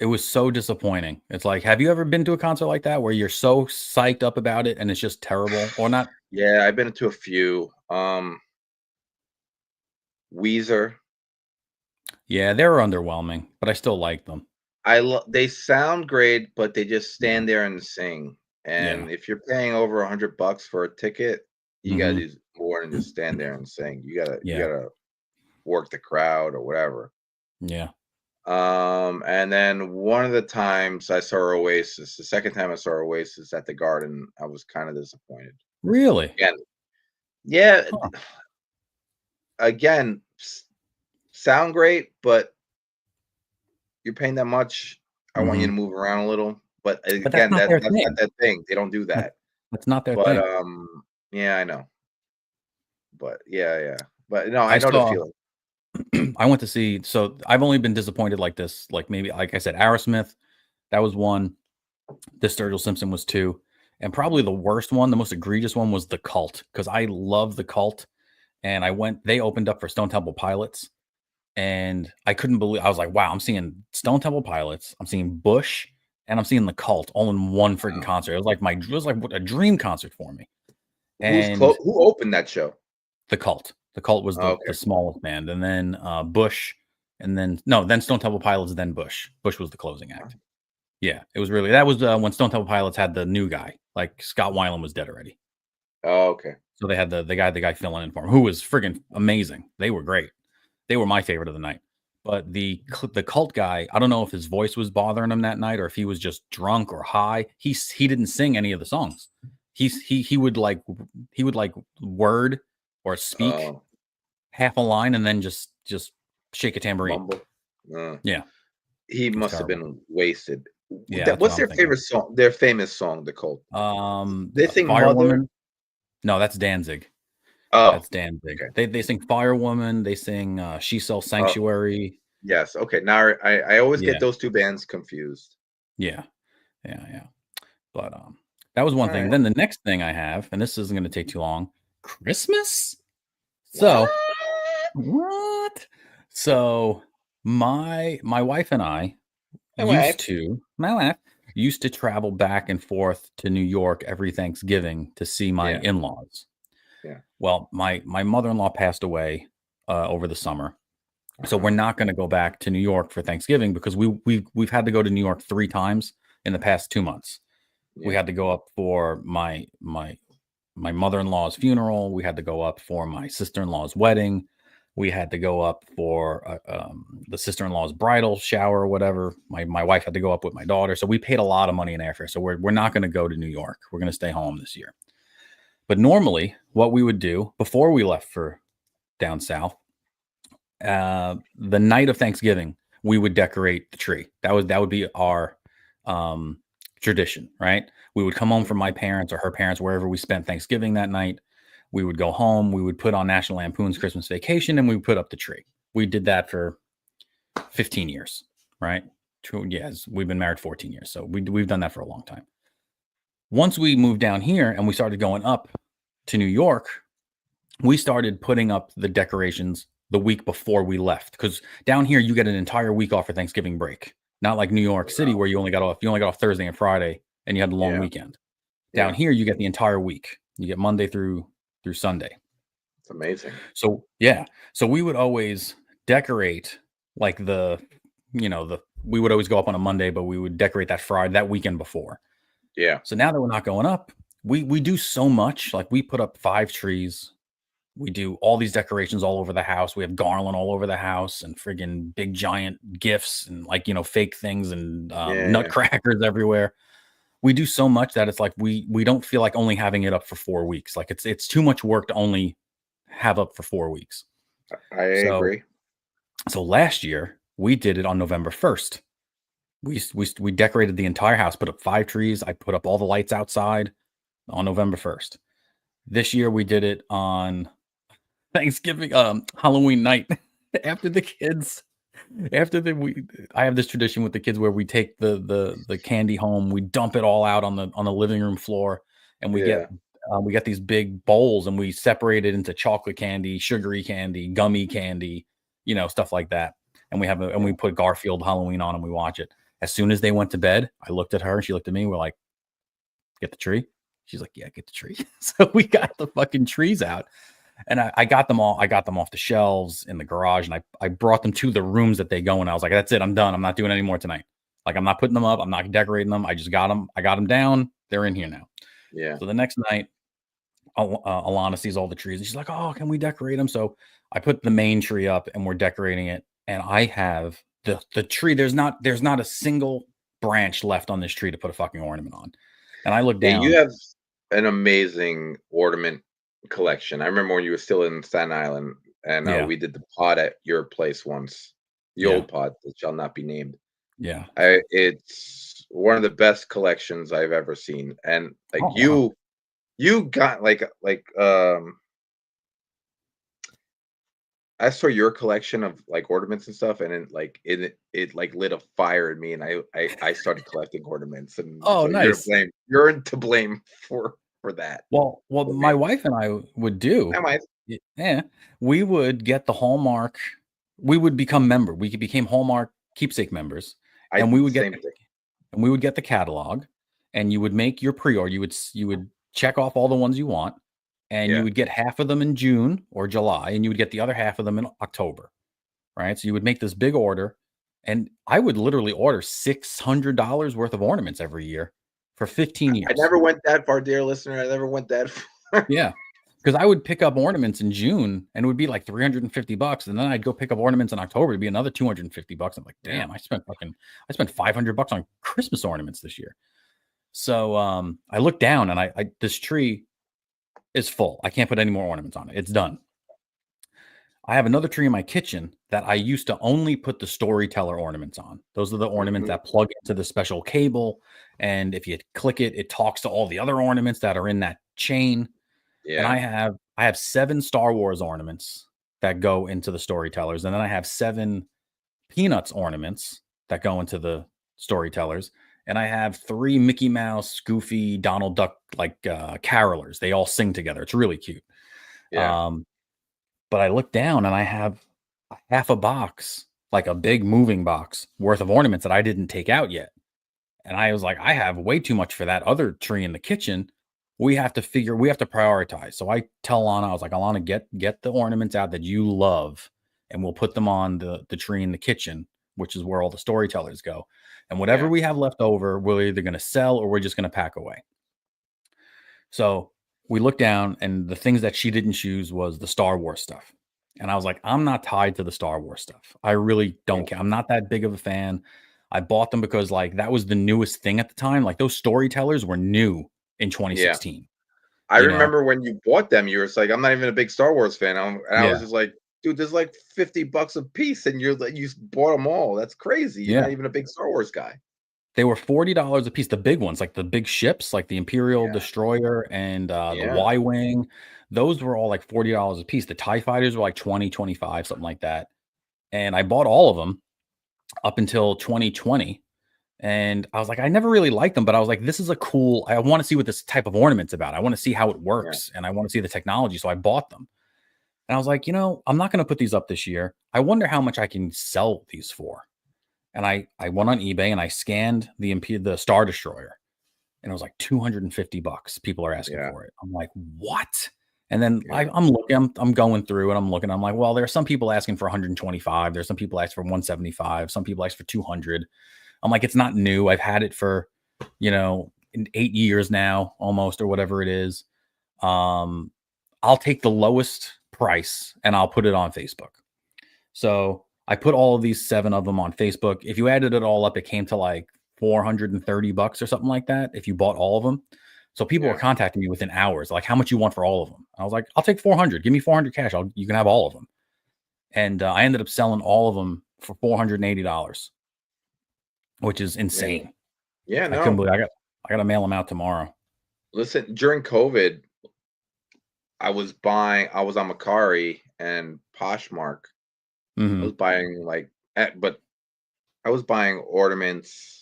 It was so disappointing. It's like, have you ever been to a concert like that where you're so psyched up about it and it's just terrible, or not? Yeah, I've been to a few. Weezer. Yeah, they were underwhelming, but I still like them. They sound great, but they just stand there and sing. And if you're paying over $100 for a ticket, you gotta do more than just stand there and sing. You gotta work the crowd or whatever. Yeah. And then one of the times I saw Oasis, the second time I saw Oasis at the Garden, I was kind of disappointed. Really? Yeah. Again, sound great, but you're paying that much. I want you to move around a little. But again, that's not their thing. They don't do that. That's not their thing. But yeah, I know. But yeah. But no, I know the feeling. I went to see, so I've only been disappointed like this, like maybe, like I said, Aerosmith, that was one. This Sturgill Simpson was 2. And probably the worst one, the most egregious one, was The Cult, because I love The Cult. And they opened up for Stone Temple Pilots. And I couldn't believe, I was like, wow, I'm seeing Stone Temple Pilots, I'm seeing Bush, and I'm seeing The Cult all in one freaking concert. It was like a dream concert for me. And who opened that show? The Cult. The Cult was the smallest band, and then Bush, and then Stone Temple Pilots, then Bush. Bush was the closing act. Yeah, it was really that was when Stone Temple Pilots had the new guy, like Scott Weiland was dead already. Oh, okay. So they had the guy filling in for him, who was friggin' amazing. They were great. They were my favorite of the night. But the Cult guy, I don't know if his voice was bothering him that night or if he was just drunk or high. He didn't sing any of the songs. He would like word or speak half a line and then just shake a tambourine. Yeah. He must have been wasted. Yeah. What's their favorite song? Their famous song, The Cult. They sing Firewoman. No, that's Danzig. Oh, that's Danzig. Okay. They sing Firewoman. They sing She Sells Sanctuary. Yes. Okay. Now I always get those two bands confused. Yeah. But that was one thing. Then the next thing I have, and this isn't going to take too long, Christmas. So what? So my wife and I used to travel back and forth to New York every Thanksgiving to see my in-laws. Yeah. Well, my mother-in-law passed away over the summer. So we're not going to go back to New York for Thanksgiving because we've had to go to New York 3 times in the past 2 months. Yeah. We had to go up for my mother-in-law's funeral. We had to go up for my sister-in-law's wedding. We had to go up for the sister-in-law's bridal shower or whatever. My wife had to go up with my daughter. So we paid a lot of money in airfare. So we're not going to go to New York. We're going to stay home this year. But normally what we would do before we left for down south, the night of Thanksgiving, we would decorate the tree. That would be our tradition, right? We would come home from my parents or her parents, wherever we spent Thanksgiving that night. We would go home. We would put on National Lampoon's Christmas Vacation, and we would put up the tree. We did that for 15 years, right? Yes, we've been married 14 years, so we've done that for a long time. Once we moved down here and we started going up to New York, we started putting up the decorations the week before we left, because down here you get an entire week off for Thanksgiving break. Not like New York City where you only got off Thursday and Friday and you had the long weekend. Down here you get the entire week. You get Monday through Sunday. It's amazing. So so we would always decorate like we would always go up on a Monday, but we would decorate that Friday, that weekend before. Yeah. So now that we're not going up, we do so much. Like we put up 5 trees. We do all these decorations all over the house. We have garland all over the house and friggin' big giant gifts and fake things and nutcrackers everywhere. We do so much that it's like we don't feel like only having it up for 4 weeks. Like it's too much work to only have up for 4 weeks. I agree. So last year we did it on November 1st. We decorated the entire house, put up 5 trees. I put up all the lights outside on November 1st. This year we did it on Thanksgiving, Halloween night. After the kids, I have this tradition with the kids where we take the candy home, we dump it all out on the living room floor, and we get these big bowls and we separate it into chocolate candy, sugary candy, gummy candy, stuff like that. And we put Garfield Halloween on and we watch it. As soon as they went to bed, I looked at her and she looked at me. We're like, "Get the tree?" She's like, "Yeah, get the tree." So we got the fucking trees out. And I got them all. I got them off the shelves in the garage, and I brought them to the rooms that they go in. I was like, "That's it. I'm done. I'm not doing any more tonight. Like, I'm not putting them up. I'm not decorating them. I just got them. I got them down. They're in here now." Yeah. So the next night, Alana sees all the trees, and she's like, "Oh, can we decorate them?" So I put the main tree up, and we're decorating it. And I have the tree. There's not a single branch left on this tree to put a fucking ornament on. And I look down. You have an amazing ornament collection. I remember when you were still in Staten Island, and we did the pod at your place once. The old pod that shall not be named. Yeah, it's one of the best collections I've ever seen. And like you got like I saw your collection of like ornaments and stuff, and it like lit a fire in me, and I started collecting ornaments. And nice. You're to blame for that. Well, my wife and I would do. We would get the Hallmark. We would become member. We became Hallmark keepsake members, and we would get the catalog, and you would make your pre-order. You would check off all the ones you want, and you would get half of them in June or July, and you would get the other half of them in October, right? So you would make this big order, and I would literally order $600 worth of ornaments every year for 15 years. I never went that far, dear listener. I never went that far. Yeah. Because I would pick up ornaments in June and it would be like $350, and then I'd go pick up ornaments in October, it'd be another $250. I'm like, damn, I spent $500 on Christmas ornaments this year. So I looked down and I this tree is full. I can't put any more ornaments on it. It's done. I have another tree in my kitchen that I used to only put the storyteller ornaments on. Those are the ornaments that plug into the special cable, and if you click it, it talks to all the other ornaments that are in that chain. And I have 7 Star Wars ornaments that go into the storytellers, and then I have 7 Peanuts ornaments that go into the storytellers, and I have 3 Mickey Mouse, Goofy, Donald Duck carolers. They all sing together. It's really cute. But I look down and I have half a box, like a big moving box worth of ornaments that I didn't take out yet. And I was like, I have way too much for that other tree in the kitchen. We have to prioritize. So I tell Lana, I was like, Alana, get the ornaments out that you love, and we'll put them on the tree in the kitchen, which is where all the storytellers go. And whatever we have left over, we're either going to sell or we're just going to pack away. So we looked down, and the things that she didn't choose was the Star Wars stuff. And I was like, I'm not tied to the Star Wars stuff. I really don't care. I'm not that big of a fan. I bought them because like that was the newest thing at the time. Like those storytellers were new in 2016. I remember when you bought them, you were like, I'm not even a big Star Wars fan. I was just like, dude, there's like $50 a piece, and you bought them all. That's crazy. You're not even a big Star Wars guy. They were $40 a piece. The big ones, like the big ships, like the Imperial Destroyer and the Y-Wing, those were all like $40 a piece. The TIE Fighters were like 20, 25, something like that. And I bought all of them up until 2020. And I was like, I never really liked them, but I was like, this is I want to see what this type of ornament's about. I want to see how it works, and I want to see the technology. So I bought them. And I was like, I'm not going to put these up this year. I wonder how much I can sell these for. And I went on eBay and I scanned the Star Destroyer, and it was like $250. People are asking for it. I'm like, what? And then I'm looking, I'm going through and I'm looking. I'm like, well, there are some people asking for 125. There's some people asking for 175. Some people ask for 200. I'm like, it's not new. I've had it for, 8 years now, almost, or whatever it is. I'll take the lowest price and I'll put it on Facebook. So I put all of these 7 of them on Facebook. If you added it all up, it came to like $430 or something like that if you bought all of them. So people were contacting me within hours, like, how much you want for all of them? I was like, I'll take 400. Give me 400 cash. You can have all of them. And I ended up selling all of them for $480, which is insane. Yeah, no. I couldn't believe I got to mail them out tomorrow. Listen, during COVID, I was on Macari and Poshmark. I was buying but I was buying ornaments.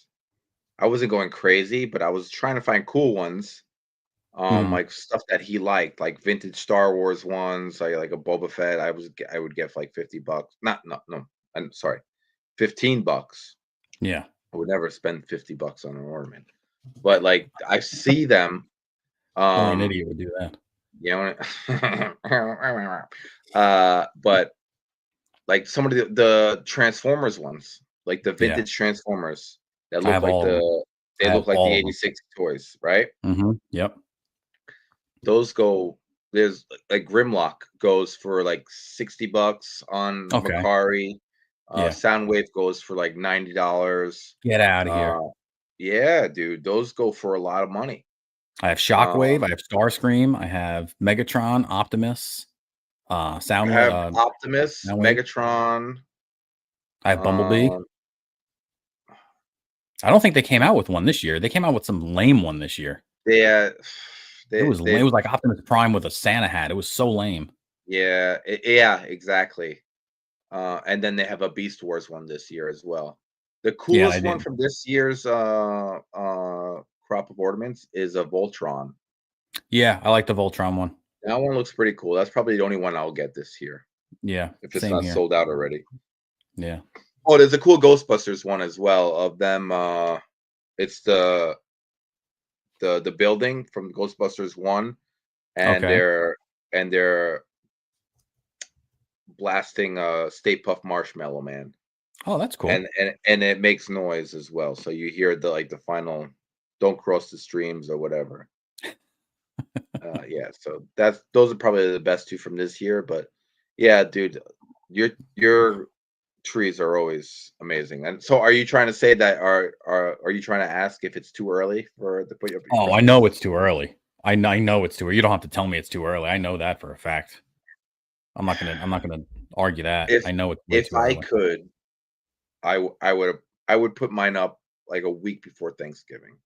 I wasn't going crazy, but I was trying to find cool ones. Like stuff that he liked, like vintage Star Wars ones, like a Boba Fett. I would get for like $50. No, I'm sorry, $15. Yeah. I would never spend $50 on an ornament. But like I see them. Only an idiot would do that. But like some of the Transformers ones, like the vintage Transformers that look like the 86 toys, right? Yep. Those there's like Grimlock goes for like $60 on Macari. Soundwave goes for like $90. Get out of here. Yeah, dude, those go for a lot of money. I have Shockwave, I have Starscream, I have Megatron, Optimus, Soundwave. I have Optimus, Megatron. I have Bumblebee. I don't think they came out with one this year. They came out with some lame one this year. Yeah. It was like Optimus Prime with a Santa hat. It was so lame. Yeah, exactly. And then they have a Beast Wars one this year as well. The coolest one from this year's crop of ornaments is a Voltron. Yeah, I like the Voltron one. That one looks pretty cool. That's probably the only one I'll get this year. Yeah, if it's not sold out already. Yeah. Oh, there's a cool Ghostbusters one as well of them. It's the building from Ghostbusters 1 and Okay. they're blasting Stay Puft Marshmallow Man, Oh, that's cool. and it makes noise as well. So you hear the final "Don't cross the streams" or whatever. Yeah, so those are probably the best two from this year. But yeah, dude, your trees are always amazing. And so, are you trying to say that are you trying to ask if it's too early for to put up your Oh, I Christmas? know it's too early. I know it's too early. You don't have to tell me it's too early. I know that for a fact. I'm not gonna argue that. If I know it's way if too I early. could, I would put mine up like a week before Thanksgiving,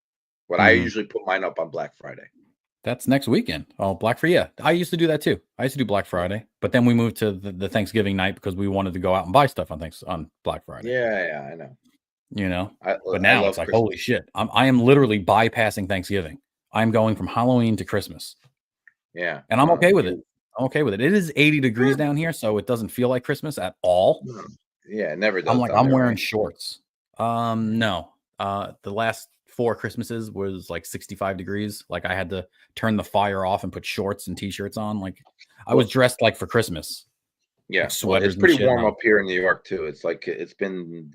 but I Mhm. usually put mine up on Black Friday. That's next weekend. Oh, Black Friday. Yeah, I used to do that too. I used to do Black Yeah, Friday, but then we moved to the Thanksgiving night because we wanted to go out and buy stuff on Black Friday. yeah, yeah, I know. You know, I but I now it's love like holy Christmas. shit. I am literally bypassing Thanksgiving. I'm going from Halloween to Christmas, Yeah, and I'm no, okay with it. I'm okay with it. It is 80 degrees yeah, down here, so it doesn't feel like Christmas at all. no. Yeah, it never I'm does like, down I'm there, wearing right? shorts. No. The last 4 Christmases was like 65 degrees. Like I had to turn the fire off and put shorts and t-shirts on. Like I was Well, dressed like for Christmas, like yeah, well, it's sweaters and pretty shit. And warm I was, up here in New York too. It's like it's been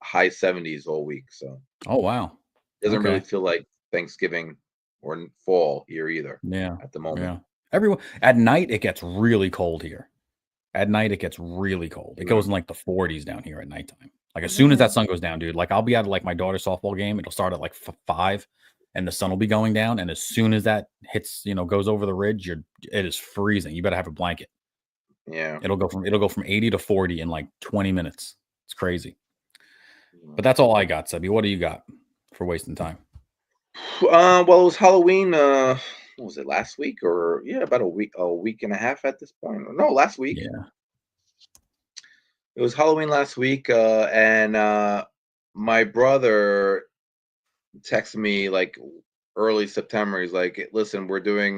high 70s all week, so oh wow. it doesn't really Okay. feel like Thanksgiving or fall here either Yeah. at the moment. Yeah. Everyone at night it gets really cold here. At night, it gets really cold. It goes Mm. in like the 40s down here at nighttime. Like as soon as that Mm. sun goes down, dude, like I'll be at like my daughter's softball game. It'll start at like 5 and the sun will be going down. And as soon as that hits, goes over the ridge, it is freezing. You better have a blanket. Yeah. It'll go from 80 to 40 in like 20 minutes. It's crazy. But Mm. that's all I got, Sebby. What do you got for wasting time? Well, it was Halloween. What was it, last week or yeah, about a week and a half at this point? No, last week. Yeah. It was Halloween last week, and my brother texted me like early September. He's like, "Listen, we're doing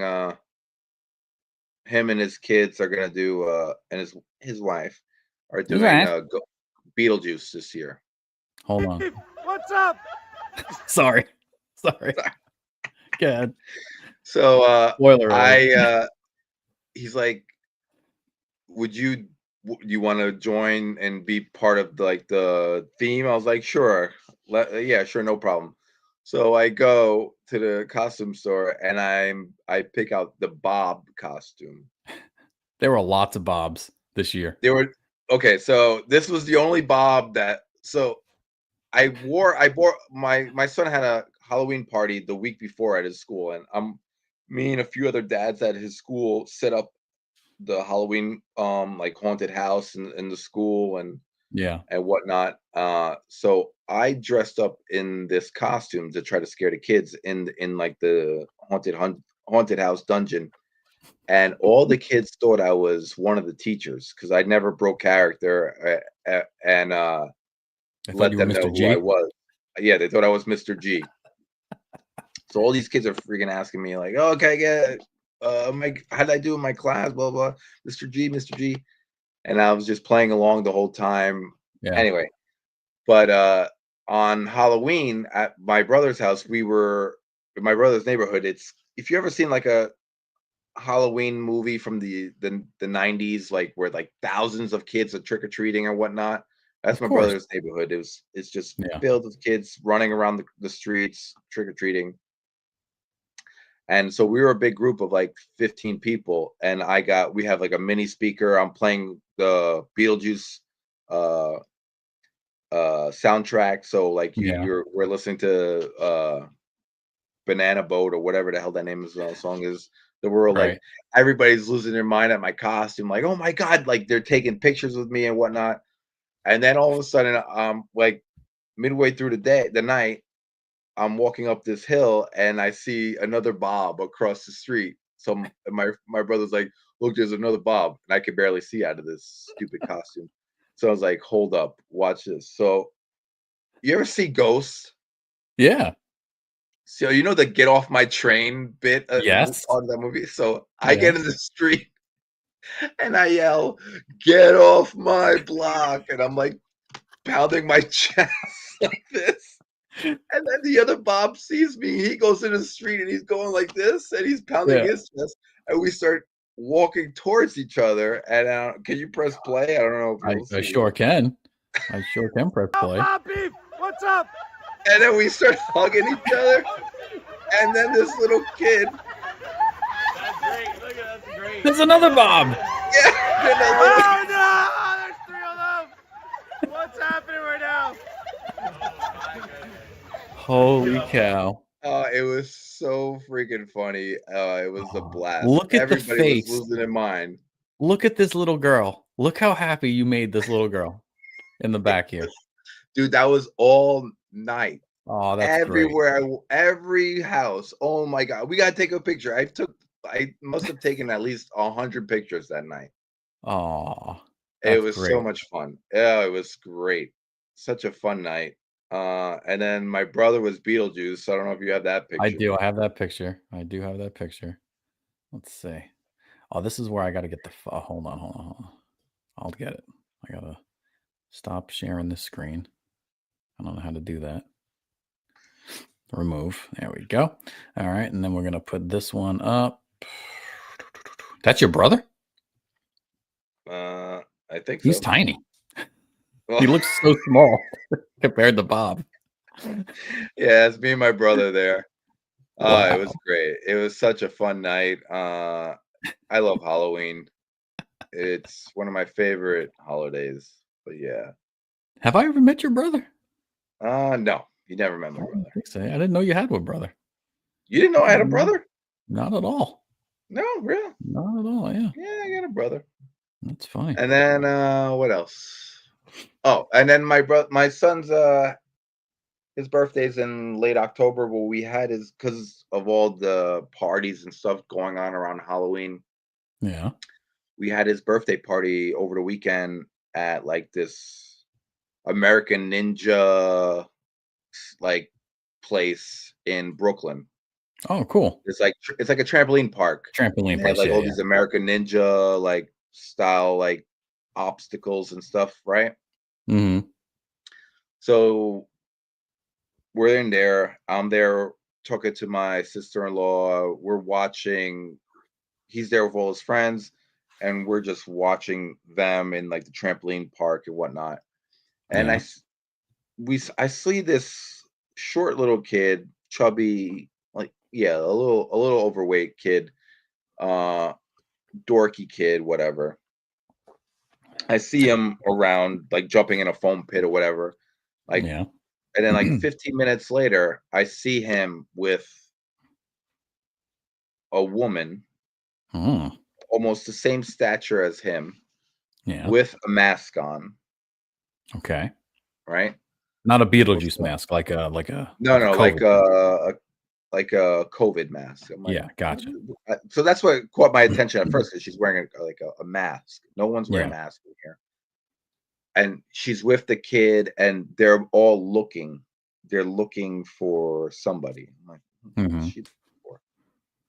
him and his kids are gonna do and his wife are Who's doing that? Beetle Juice this year." Hold on. What's up? Sorry. Sorry. Go ahead. So Spoiler alert. I he's like, "Would you want to join and be part of like the theme?" I was like, "Sure, yeah, sure, no problem." So I go to the costume store and I pick out the Bob costume. There were lots of Bobs this year. They were okay. So this was the only Bob that so I wore my son had a Halloween party the week before at his school, and me and a few other dads at his school set up the Halloween like haunted house in the school Yeah. and whatnot. So I dressed up in this costume to try to scare the kids in like the haunted house dungeon, and all the kids thought I was one of the teachers because I never broke character and I thought let you were them know Mr. who I G. was. Yeah, they thought I was Mr. G. So all these kids are freaking asking me like, "Oh, can I get how did I do in my class? Blah blah, Mr. G, Mr. G." And I was just playing along the whole time. Yeah. Anyway, but on Halloween at my brother's house, we were in my brother's neighborhood. It's if you ever seen like a Halloween movie from the 90s, like where like thousands of kids are trick or treating or whatnot. That's Of my course. brother's neighborhood. It's just Yeah. filled with kids running around the streets trick or treating. And so we were a big group of like 15 people, and we have like a mini speaker. I'm playing the Beetlejuice uh soundtrack. So like Yeah. we're listening to Banana Boat or whatever the hell that name of the song is. The world like Right. everybody's losing their mind at my costume, like, oh my god, like they're taking pictures with me and whatnot. And then all of a sudden, like midway through the night, I'm walking up this hill and I see another Bob across the street. So my brother's like, look, there's another Bob, and I could barely see out of this stupid costume. So I was like, hold up, watch this. So you ever see Ghosts? Yeah. So you know the "Get Off My Train" bit Yes. part of that movie. So I get in Yes. the street and I yell, "Get off my block!" And I'm like pounding my chest like this. And then the other Bob sees me. He goes in the street and he's going like this, and he's pounding Yeah. his chest. and we start walking towards each other. And can you press play? I don't know if you'll I see sure it. can. I sure can press play. What's up? And then we start hugging each other. And then this little kid. That's great. Look at that's great. There's another Bob. Yeah. Oh no! There's 3 of them. What's happening right now? Holy cow! It was so freaking funny. It was a blast. Look at the Everybody was face. losing their mind. Look at this little girl. Look how happy you made this little girl in the back here. Dude, that was all night. Oh, that's everywhere. Every house. Oh my God. We gotta take a picture. I must have taken at least 100 pictures that night. Oh, it was so much fun. Yeah, it was great. Such a fun night. And then my brother was Beetle Juice. So I don't know if you have that picture. I do. I have that picture. I do have that picture. Let's see. Oh, this is where I got to get the. Hold on. I'll get it. I gotta stop sharing this screen. I don't know how to do that. Remove. There we go. All right, and then we're gonna put this one up. That's your brother? I think so. He's tiny. He looks so small compared to Bob. Yeah, it's me and my brother there. Wow. It was great. It was such a fun night. I love Halloween. It's one of my favorite holidays. But yeah. Have I ever met your brother? No, you never met my brother. I didn't know you had one brother. You didn't know I had a brother? Not at all. No, really? Not at all. Yeah. Yeah, I got a brother. That's fine. And then what else? Oh, and then my son's his birthday's in late October. Well, we had because of all the parties and stuff going on around Halloween. Yeah. We had his birthday party over the weekend at like this American Ninja like place in Brooklyn. Oh, cool. It's like a trampoline park. Trampoline place. Like all these American Ninja like style like obstacles and stuff, right? Mm-hmm. So we're in there. I'm there talking to my sister-in-law. We're watching. He's there with all his friends, and we're just watching them in like the trampoline park and whatnot. And I see this short little kid, chubby, like a little overweight kid, dorky kid, whatever. I see him around, like jumping in a foam pit or whatever, like. Yeah. And then, like 15 minutes later, I see him with a woman, almost the same stature as him, with a mask on. Okay. Right. Not a Beetle Juice mask, like a no, like a COVID mask. Like, yeah, gotcha. So that's what caught my attention at first, because she's wearing a mask. No one's wearing a mask in here. And she's with the kid, and they're all looking. They're looking for somebody. I'm like, what's she looking for?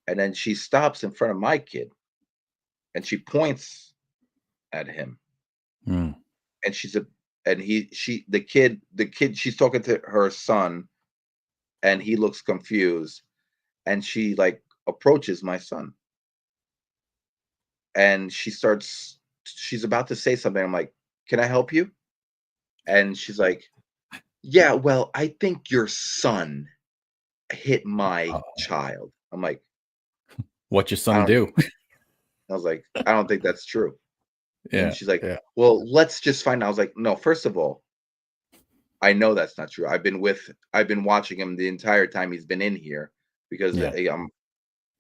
And then she stops in front of my kid, and she points at him. And the kid. She's talking to her son, and he looks confused. And she like approaches my son, and she's about to say something. I'm like, can I help you? And she's like, yeah, well, I think your son hit my child. I'm like, what'd your son do? I was like, I don't think that's true. Yeah. And she's like, well, let's just find out. I was like, no, first of all, I know that's not true. I've been watching him the entire time he's been in here, because and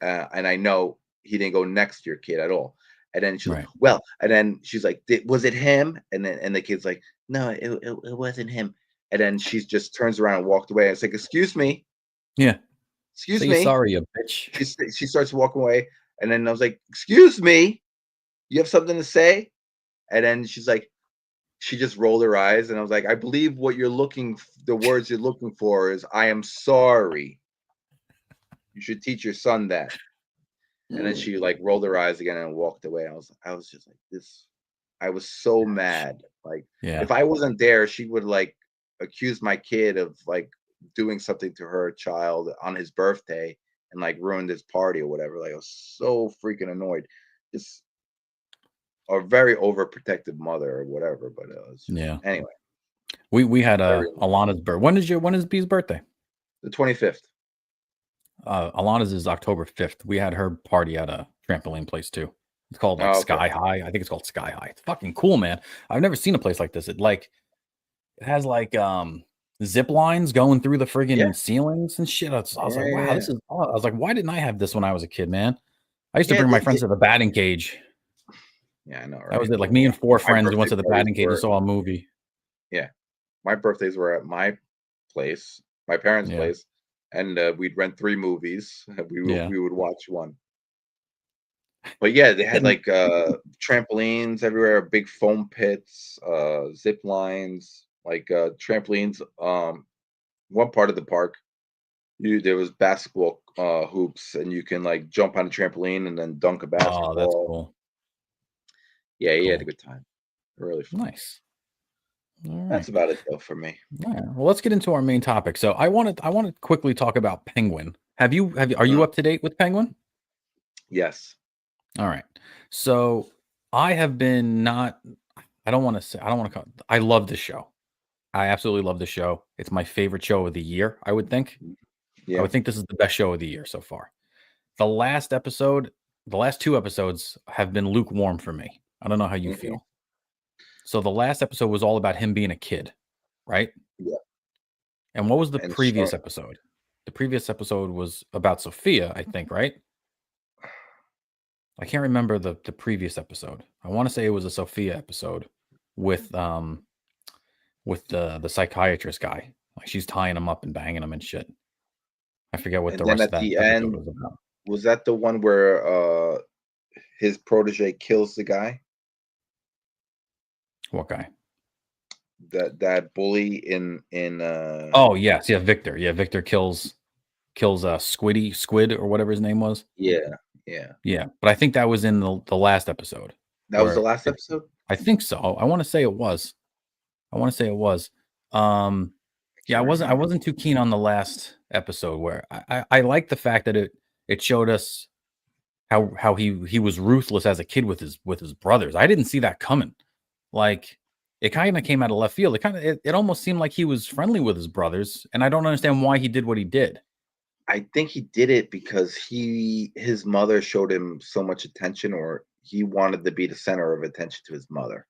I know he didn't go next to your kid at all. And then she's like, well, and then she's like, was it him? And the kid's like, no, it wasn't him. And then she just turns around and walked away. I was like, excuse me. Yeah. Excuse me. Sorry, you bitch. She starts walking away. And then I was like, excuse me. You have something to say? And then she's like, she just rolled her eyes. And I was like, I believe the words you're looking for is, I am sorry. You should teach your son that. And then she like rolled her eyes again and walked away. I was just like this. I was so mad. Like, if I wasn't there, she would like accuse my kid of like doing something to her child on his birthday, and like ruined his party or whatever. Like I was so freaking annoyed. Just a very overprotective mother or whatever. But it was anyway. We had Alana's birthday. When is B's birthday? The 25th. Alana's is October 5th. We had her party at a trampoline place too. It's called Sky High. I think it's called Sky High. It's fucking cool, man. I've never seen a place like this. It has like zip lines going through the friggin' ceilings and shit. I was like, wow, this is. I was like, why didn't I have this when I was a kid, man? I used to bring my friends to the batting cage. Yeah, I know. Right? That was it. Like me and 4 friends went to the batting cage and saw a movie. Yeah, my birthdays were at my place, my parents' place, and we'd rent 3 movies. We would watch one. But yeah, they had like trampolines everywhere, big foam pits, zip lines, like trampolines. One part of the park, there was basketball hoops, and you can like jump on a trampoline and then dunk a basketball. Oh, that's cool. Yeah, he had a good time. Really fun. Nice. All right. That's about it though for me. Yeah. Well, let's get into our main topic. So I want to quickly talk about Penguin. Are you up to date with Penguin? Yes. All right. So I have been I love this show. I absolutely love this show. It's my favorite show of the year, I would think. Yeah. I would think this is the best show of the year so far. The last 2 episodes have been lukewarm for me. I don't know how you feel. So the last episode was all about him being a kid, right? Yeah. And what was the previous episode? The previous episode was about Sophia, I think, right? I can't remember the previous episode. I want to say it was a Sophia episode with the psychiatrist guy. Like she's tying him up and banging him and shit. I forget what the rest of that episode was about. Was that the one where his protege kills the guy? What guy? That bully in Oh yes, yeah, Victor. Yeah, Victor kills Squid or whatever his name was. Yeah. But I think that was in the last episode. That was the last episode? I think so. I want to say it was. Yeah, I wasn't too keen on the last episode where I like the fact that it showed us how he was ruthless as a kid with his brothers. I didn't see that coming. Like it kind of came out of left field. It almost seemed like he was friendly with his brothers, and I don't understand why he did what he did. I think he did it because his mother showed him so much attention, or he wanted to be the center of attention to his mother.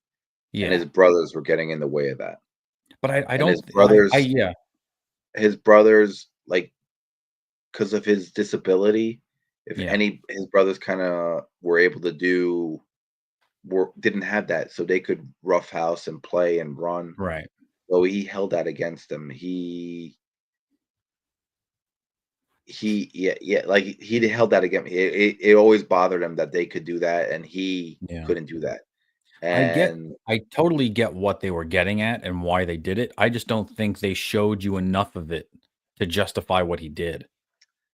Yeah. And his brothers were getting in the way of that. But I don't. His brothers, like, because of his disability, his brothers kind of were able to didn't have that, so they could roughhouse and play and run. Right. So he held that against them. He held that against me. It always bothered him that they could do that and he couldn't do that. And I totally get what they were getting at and why they did it. I just don't think they showed you enough of it to justify what he did.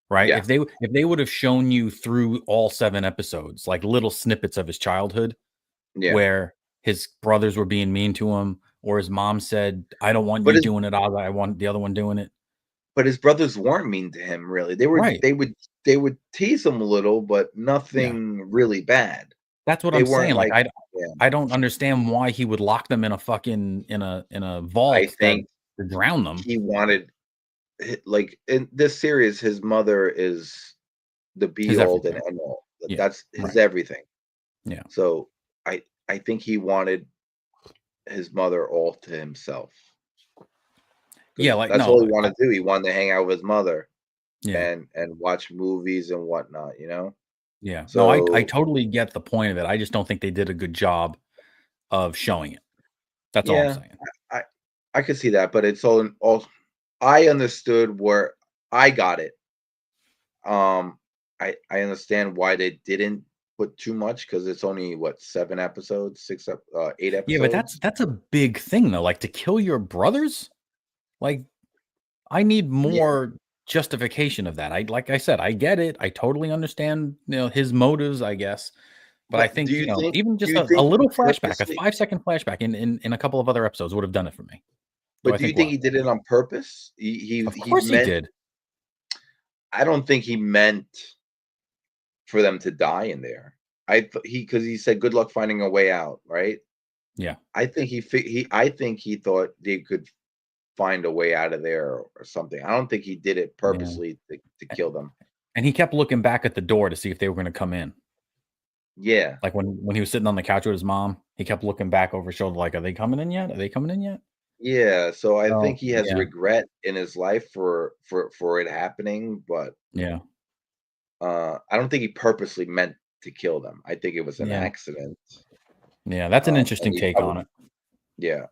Right? Yeah. If they would have shown you through all 7 episodes, like little snippets of his childhood, where his brothers were being mean to him, or his mom said, "I don't want you doing it, I want the other one doing it." But his brothers weren't mean to him, really. They were they would tease him a little, but nothing really bad. That's what I'm saying. Like I don't understand why he would lock them in a fucking in a vault. I think to drown them. He wanted, like in this series, his mother is the be all and end all. That's his everything. Yeah. So I think he wanted his mother all to himself. Yeah, like that's all he wanted to do. He wanted to hang out with his mother, and watch movies and whatnot. Yeah. So no, I totally get the point of it. I just don't think they did a good job of showing it. That's all I'm saying. I could see that, but it's all. I understood where I got it. I understand why they didn't put too much, because it's only 7 episodes, 8 episodes. Yeah, but that's a big thing though. Like to kill your brothers. Like, I need more justification of that. Like I said, I get it. I totally understand, his motives, I guess. But I think, even just a little flashback, a 5-second flashback in a couple of other episodes would have done it for me. But do you think he did it on purpose? Of course he did. I don't think he meant for them to die in there. Because he said, "Good luck finding a way out." Right? Yeah. I think I think he thought they could find a way out of there or something. I don't think he did it Yeah. purposely to kill them. And he kept looking back at the door to see if they were going to come in. Yeah. Like when he was sitting on the couch with his mom, he kept looking back over his shoulder, like, "Are they coming in yet? Are they coming in yet?" Yeah. So I Oh, think he has yeah, regret in his life for it happening, but yeah, I don't think he purposely meant to kill them. I think it was an yeah, accident. yeah. That's an And interesting he take on probably, it. yeah.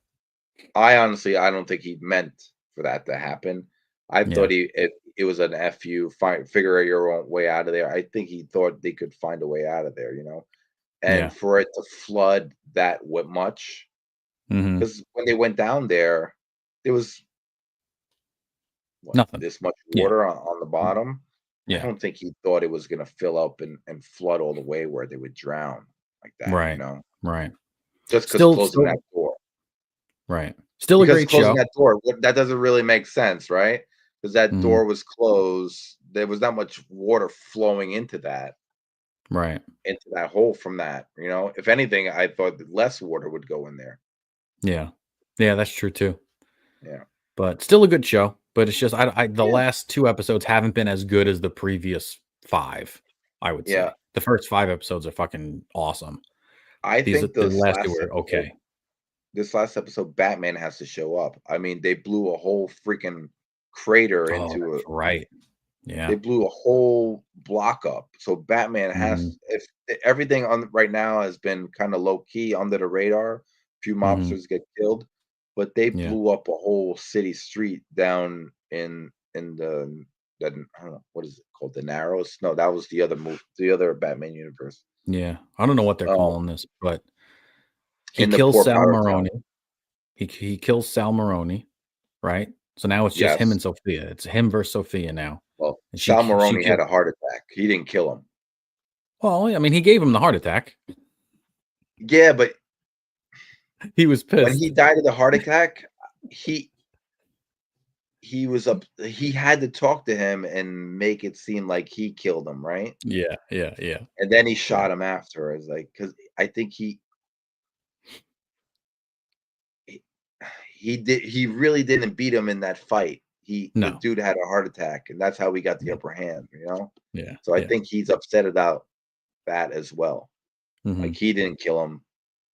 I don't think he meant for that to happen. I Yeah, thought it was an fu, figure your own way out of there. I think he thought they could find a way out of there, and yeah. for it to flood that much, Mm-hmm. because when they went down there, there was Nothing. this much Yeah, water on the bottom. I yeah. don't think he thought it was going to fill up and flood all the way where they would drown like that, Right, right. just because Still, closing still, that door. right. Still a Because great closing show. that door, that doesn't really make sense, right? Because that Hmm. door was closed. There was not much water flowing Right. into that hole from that. If anything, I thought that less water would go in there. Yeah, yeah. That's true too. Yeah. But still a good show. But it's just the Yeah. last 2 episodes haven't been as good as the previous 5, I would Yeah. say. The first 5 episodes are fucking awesome. I think The last 2 were okay. this last episode, Batman has to show up. I mean, they blew a whole freaking crater Oh, into that's right. they Yeah. blew a whole block up. So Batman Mhm, if everything on right now has been kind of low key under the radar, a few mhm. mobsters get killed, but they Yeah, blew up a whole city street down in the I don't know what is it called, the Narrows? No, that was the other Batman universe. yeah. I don't know what they're Um, calling this, but he in the kills poor Sal powder town. Maroni. He kills Sal Maroni, right? So now it's just him Yes. and Sophia. It's him versus Sophia now, Well, and Sal she Maroni had killed. a heart attack. He didn't kill him. Well, I mean, he gave him the heart attack. Yeah, but He was when he pissed. died of the heart attack, he he had to talk to him and make it seem like he killed him, right? Yeah, yeah, yeah, And then he yeah. shot him after. It's like, because I think he he really didn't beat him in that fight. The No. dude had a heart attack, and that's how we got the Yeah, upper hand. yeah, So I yeah. think he's upset about that as well. Like, Mhm. he didn't kill him.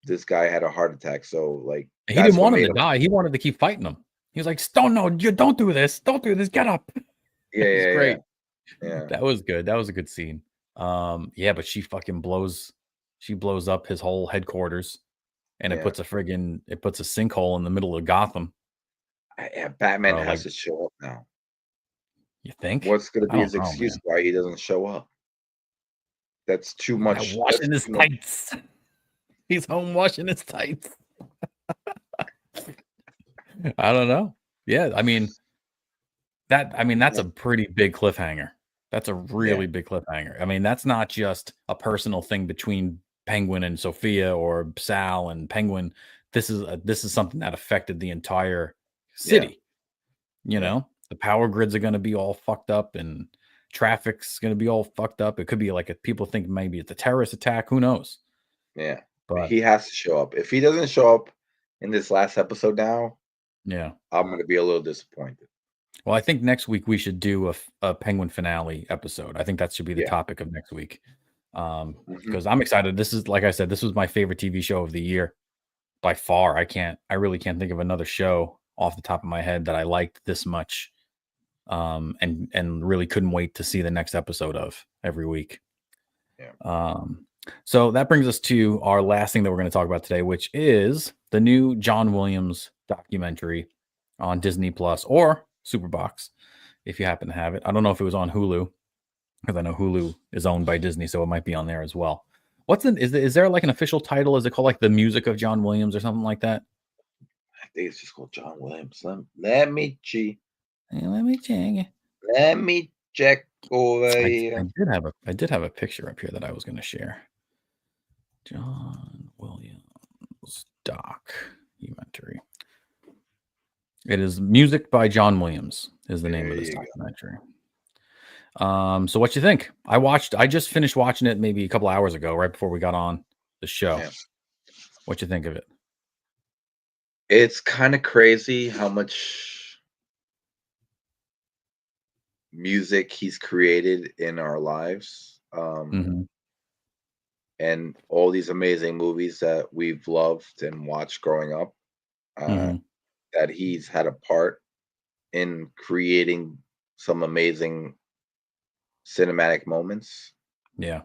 This guy had a heart attack, so, like, He didn't that's what want him made to him. die. He wanted to keep fighting him. He was like, "Don't no, you don't do this. Don't do this. Get up." Yeah, It was yeah, yeah, great. yeah, That was good. That was a good scene. Yeah, but she blows up his whole headquarters, and yeah. it puts a sinkhole in the middle of Gotham. Yeah, Batman Like, has to show up now. you think? What's gonna I be don't his know, excuse man. why he doesn't show up? That's too He's out much. That's washing his too much. tights. He's home washing his tights. I don't know. Yeah, I mean, that's a pretty big cliffhanger. That's a Yeah, really big cliffhanger. I mean, that's not just a personal thing between Penguin and Sophia or Sal and Penguin. This is something that affected the entire yeah, city. yeah, The power grids are going to be all fucked up, and traffic's going to be all fucked up. It could be like, if people think maybe it's a terrorist attack. Who knows? yeah. But He has to show up. If he doesn't show up in this last episode now, yeah. I'm gonna be a little disappointed. Well, I think next week we should do a Penguin finale episode. I think that should be the Yeah. topic of next week. Mhm. Because I'm excited. This is, like I said, this was my favorite TV show of the year by far. I really can't think of another show off the top of my head that I liked this much. And really couldn't wait to see the next episode of every week. Yeah. So that brings us to our last thing that we're going to talk about today, which is the new John Williams documentary on Disney Plus or Superbox, if you happen to have it. I don't know if it was on Hulu, because I know Hulu is owned by Disney, so it might be on there as well. Is there like an official title? Is it called like The Music of John Williams or something like that? I think it's just called John Williams. Let me check. Hey, let me check. Let me check over I here. did have a picture up here that I was going to share. John Williams documentary. It is Music by John Williams is the name of this documentary. So what you think? I just finished watching it maybe a couple hours ago, right before we got on the show. Yeah. What you think of it? It's kind of crazy how much music he's created in our lives. Mhm. And all these amazing movies that we've loved and watched growing up, Mhm. that he's had a part in creating some amazing cinematic moments. Yeah.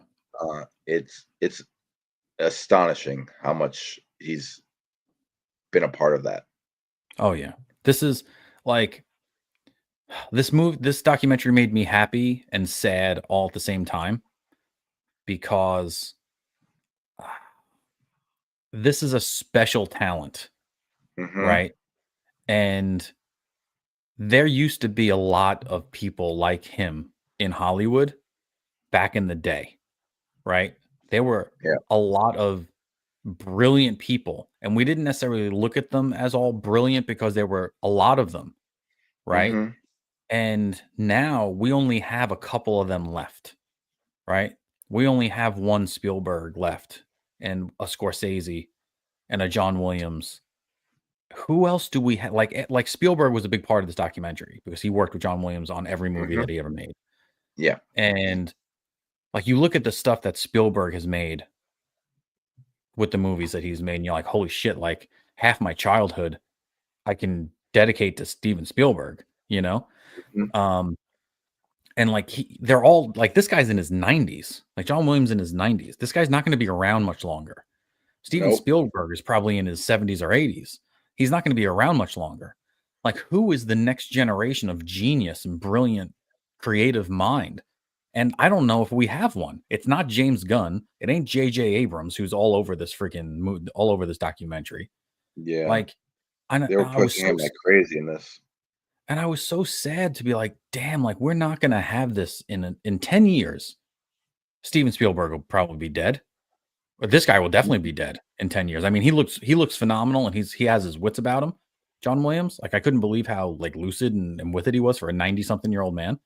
It's astonishing how much he's been a part of that. Oh yeah. This is like this documentary made me happy and sad all at the same time because this is a special talent, Mhm. right? And there used to be a lot of people like him in Hollywood back in the day, right? There were Yeah. a lot of brilliant people, and we didn't necessarily look at them as all brilliant because there were a lot of them, right? Mhm. And now we only have a couple of them left, right? We only have one Spielberg left and a Scorsese and a John Williams. Who else do we have? Like Spielberg was a big part of this documentary because he worked with John Williams on every movie Mhm. that he ever made. Yeah. And like you look at the stuff that Spielberg has made with the movies that he's made, and you're like, holy shit, like half my childhood I can dedicate to Steven Spielberg, you know? Mhm. Um, and like they're all like this guy's in his 90s, like John Williams in his 90s. This guy's not going to be around much longer. Steven Nope. Spielberg is probably in his 70s or 80s. He's not going to be around much longer. Like, who is the next generation of genius and brilliant creative mind? And I don't know if we have one. It's not James Gunn. It ain't J.J. Abrams, who's all over this all over this documentary. Yeah. Like, I, They were I was pushing so him like crazy in this. and I was so sad to be like, damn, like we're not gonna have this in 10 years. Steven Spielberg will probably be dead. Or this guy will definitely be dead in 10 years. I mean, he looks phenomenal and he has his wits about him. John Williams. Like I couldn't believe how like lucid and with it he was for a 90-something-year-old man.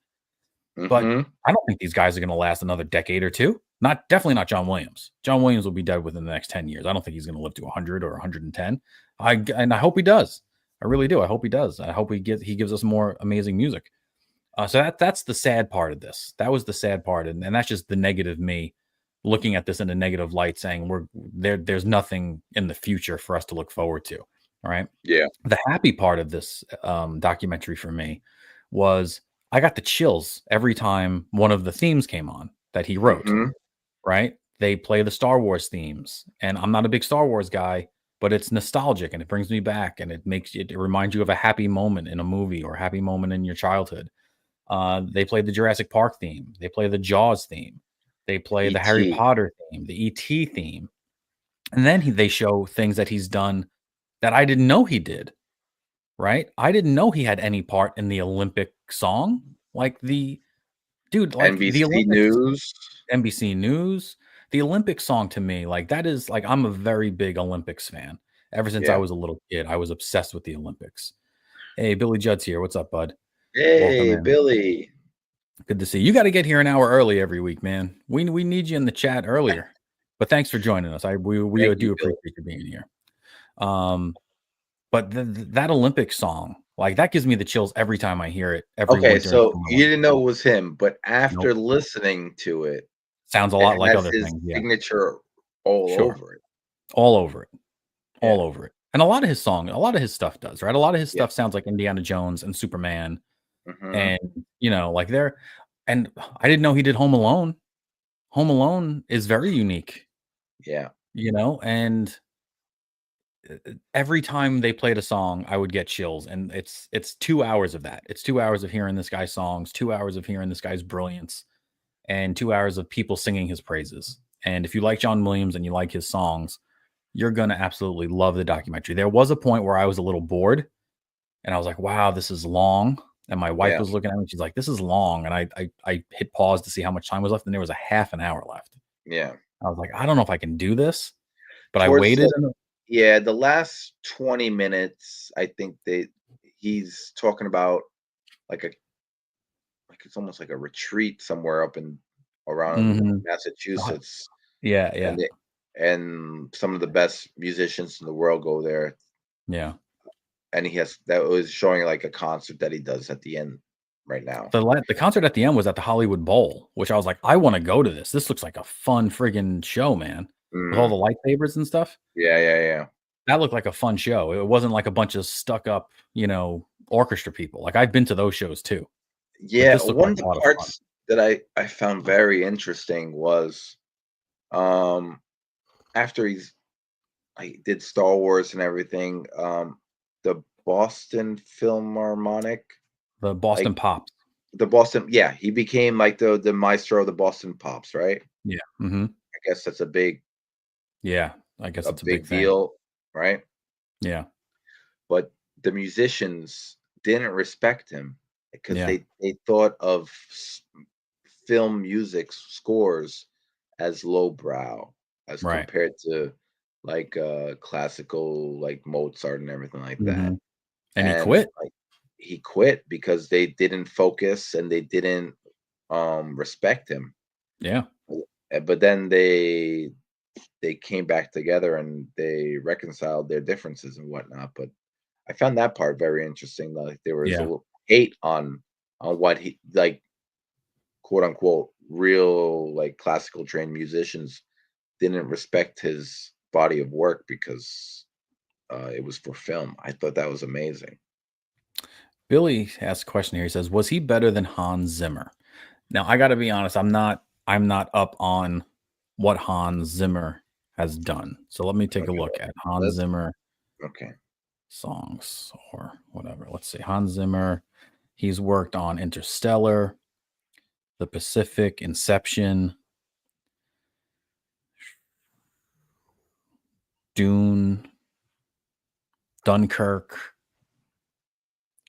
But Mhm. I don't think these guys are gonna last another decade or two. Definitely not John Williams. John Williams will be dead within the next 10 years. I don't think he's gonna live to 100 or 110. I hope he does. I really do. I hope he does. I hope he gives us more amazing music. So that's the sad part of this. That was the sad part, and that's just the negative me looking at this in a negative light, saying we're there. There's nothing in the future for us to look forward to. All right. Yeah. The happy part of this documentary for me was I got the chills every time one of the themes came on that he wrote. Mhm. Right? They play the Star Wars themes, and I'm not a big Star Wars guy, but it's nostalgic and it brings me back, and it reminds you of a happy moment in a movie or a happy moment in your childhood. They play the Jurassic Park theme. They play the Jaws theme. They play the Harry E.T. Potter theme, the E.T. theme. And then they show things that he's done that I didn't know he did, right? I didn't know he had any part in the Olympic song. Like the dude, like the NBC Olympics, News. NBC News, the Olympic song to me, like that is like I'm a very big Olympics fan. Ever since I Yeah. was a little kid, I was obsessed with the Olympics. Hey, Billy Judd's here. What's up, bud? Welcome Hey, in. Billy. Good to see you. You got to get here an hour early every week, man. We need you in the chat earlier. But thanks for joining us. We Thank you, do Billy. appreciate you being here. But that Olympic song, like that gives me the chills every time I hear it every Okay, winter and so summer. you didn't know it was him, but Nope. after listening to it, Sounds a it lot like has other his things. Yeah, signature all sure. over it. All over it. Yeah. All over it. And a lot of his stuff does, right? A lot of his Yeah. stuff sounds like Indiana Jones and Superman. Mhm. And, like and I didn't know he did Home Alone. Home Alone is very unique, Yeah. and every time they played a song, I would get chills. And it's 2 hours of that. It's 2 hours of hearing this guy's songs, 2 hours of hearing this guy's brilliance, and 2 hours of people singing his praises. And if you like John Williams and you like his songs, you're gonna absolutely love the documentary. There was a point where I was a little bored and I was like, wow, this is long. And my wife Yeah. was looking at me, she's like, this is long. And I hit pause to see how much time was left, and there was a half an hour left. Yeah. I was like, I don't know if I can do this, but I Towards waited. the last 20 minutes, I think he's talking about like it's almost like a retreat somewhere up in around Massachusetts. Yeah. And some of the best musicians in the world go there. Yeah. And that was showing like a concert that he does at the end right now. The concert at the end was at the Hollywood Bowl, which I was like, I want to go to this. This looks like a fun friggin' show, man. With all the lightsabers and stuff. Yeah. That looked like a fun show. It wasn't like a bunch of stuck up, orchestra people. Like I've been to those shows too. Yeah, one of the parts that I found very interesting was after I did Star Wars and everything, the Boston Philharmonic, the Boston Pops. The Boston, yeah, he became like the maestro of the Boston Pops, right? Yeah. I guess that's a big I guess it's a big deal, right? Yeah. But the musicians didn't respect him because they thought of film music scores as lowbrow as compared to like classical, like Mozart and everything like that. And he quit. He quit because they didn't focus and they didn't respect him. Yeah. But then they came back together and they reconciled their differences and whatnot. But I found that part very interesting. Like there was a little hate on what he, like, quote unquote, real like classical trained musicians didn't respect his body of work because it was for film. I thought that was amazing. Billy asked a question here. He says, "Was he better than Hans Zimmer?" Now I got to be honest. I'm not up on what Hans Zimmer has done. So let me take a look at Hans Zimmer. Songs or whatever. Let's see. Hans Zimmer. He's worked on Interstellar, The Pacific, Inception, Dune, Dunkirk,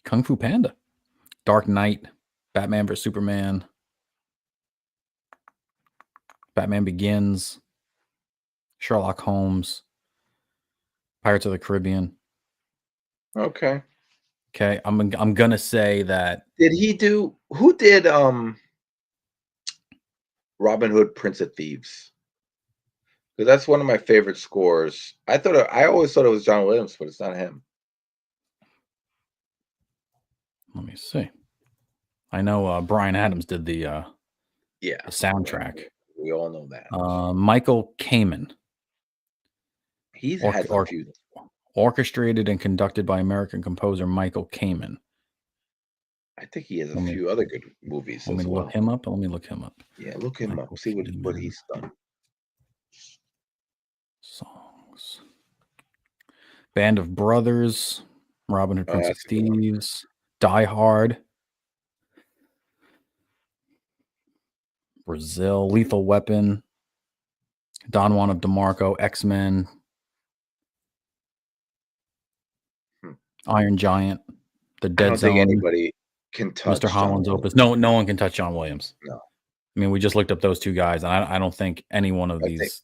Kung Fu Panda, Dark Knight, Batman vs Superman, Batman Begins, Sherlock Holmes, Pirates of the Caribbean. Okay. I'm gonna say that. Who did Robin Hood, Prince of Thieves? Because that's one of my favorite scores. I always thought it was John Williams, but it's not him. Let me see. I know Bryan Adams did the soundtrack. We all know that. Michael Kamen. He's had a few. Orchestrated and conducted by American composer Michael Kamen. I think he has a few other good movies. Let me look him up. Yeah, look him up. See what he's done. Songs. Band of Brothers, Robin Hood, Prince of Thieves, Die Hard, Brazil, Lethal Weapon, Don Juan of DeMarco, X-Men, Iron Giant, The Dead Zone. I don't think anybody can touch Mr. Holland's Opus. No one can touch John Williams. No. I mean, we just looked up those two guys, and I don't think any one of these,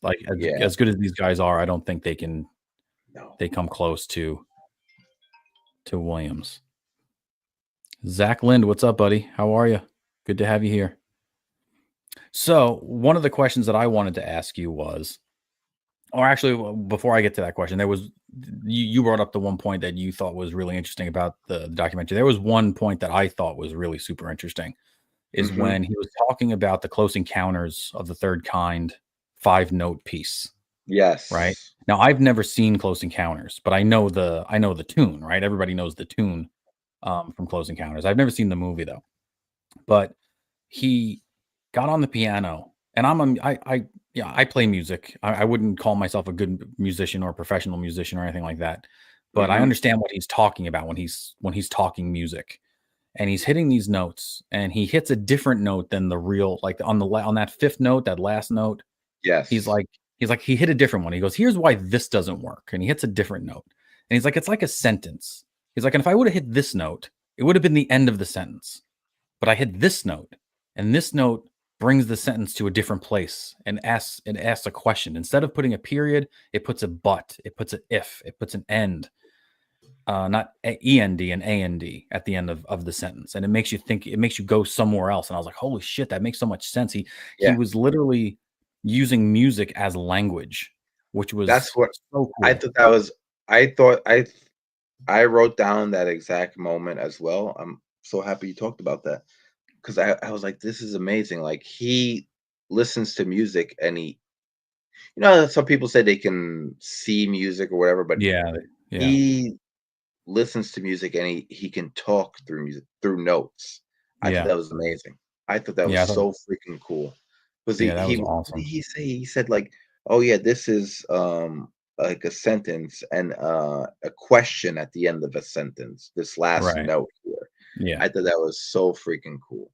as good as these guys are, I don't think they can. No. They come close to Williams. Zach Lind, what's up, buddy? How are you? Good to have you here. So one of the questions that I wanted to ask you was, or actually, before I get to that question, there was you brought up the one point that you thought was really interesting about the documentary. There was one point that I thought was really super interesting, is when he was talking about the Close Encounters of the Third Kind 5-note piece. Yes. Right. Now I've never seen Close Encounters, but I know the tune, right? Everybody knows the tune from Close Encounters. I've never seen the movie though. But he got on the piano, and I play music. I wouldn't call myself a good musician or a professional musician or anything like that. But I understand what he's talking about when he's talking music. And he's hitting these notes, and he hits a different note than the real, like on that fifth note, that last note. Yes. He's like, he hit a different one. He goes, here's why this doesn't work. And he hits a different note. And he's like, it's like a sentence. He's like, and if I would have hit this note, it would have been the end of the sentence. But I hit this note, and this note brings the sentence to a different place and asks a question. Instead of putting a period, it puts a but, it puts an if, it puts an end. not END and AND at the end of the sentence, and it makes you think. It makes you go somewhere else. And I was like, holy shit, that makes so much sense. He was literally using music as language, which was That's what so cool. I thought. That was. I wrote down that exact moment as well. I'm so happy you talked about that, because I was like, this is amazing. Like, he listens to music, and some people say they can see music or whatever, but Yeah. he listens to music, and he can talk through music, through notes. I thought that was amazing. I thought that was so freaking cool. Because that was awesome. he said, like, oh yeah, this is like a sentence and a question at the end of a sentence. This last note here. Yeah. I thought that was so freaking cool.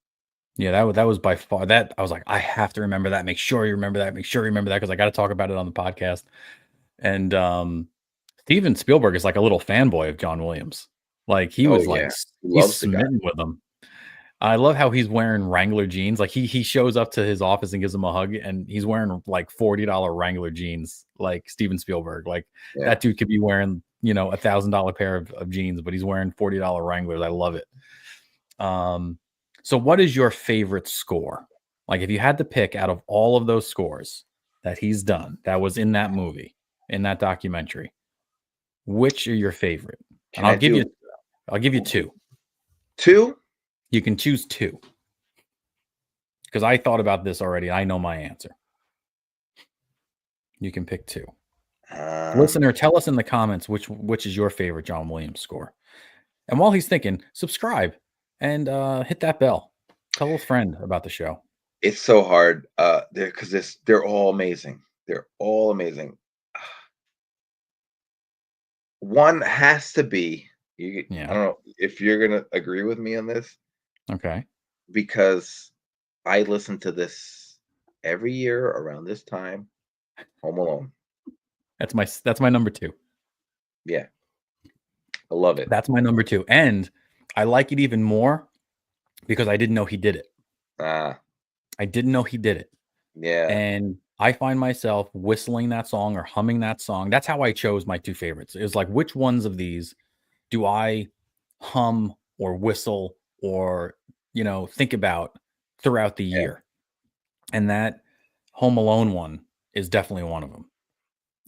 Yeah, that was by far that. I was like, I have to remember that. Make sure you remember that. Make sure you remember that, because I got to talk about it on the podcast. And Steven Spielberg is like a little fanboy of John Williams. Like, he was like, he's smitten with him. I love how he's wearing Wrangler jeans. Like, he shows up to his office and gives him a hug, and he's wearing like $40 Wrangler jeans, like Steven Spielberg. Like, that dude could be wearing, $1,000 pair of jeans, but he's wearing $40 Wranglers. I love it. So what is your favorite score? Like, if you had to pick out of all of those scores that he's done, that was in that movie, in that documentary, which are your favorite? And I'll give you two. Two? You can choose two. Because I thought about this already. I know my answer. You can pick two. Listener, tell us in the comments which is your favorite John Williams score. And while he's thinking, subscribe and hit that bell. Tell a friend about the show. It's so hard because they're all amazing. They're all amazing. One has to be, I don't know if you're going to agree with me on this. Okay. Because I listen to this every year around this time. Home Alone. That's my number two. Yeah. I love it. That's my number two. And I like it even more because I didn't know he did it. I didn't know he did it. Yeah. And I find myself whistling that song or humming that song. That's how I chose my two favorites. It was like, which ones of these do I hum or whistle or, think about throughout the year? And that Home Alone one is definitely one of them.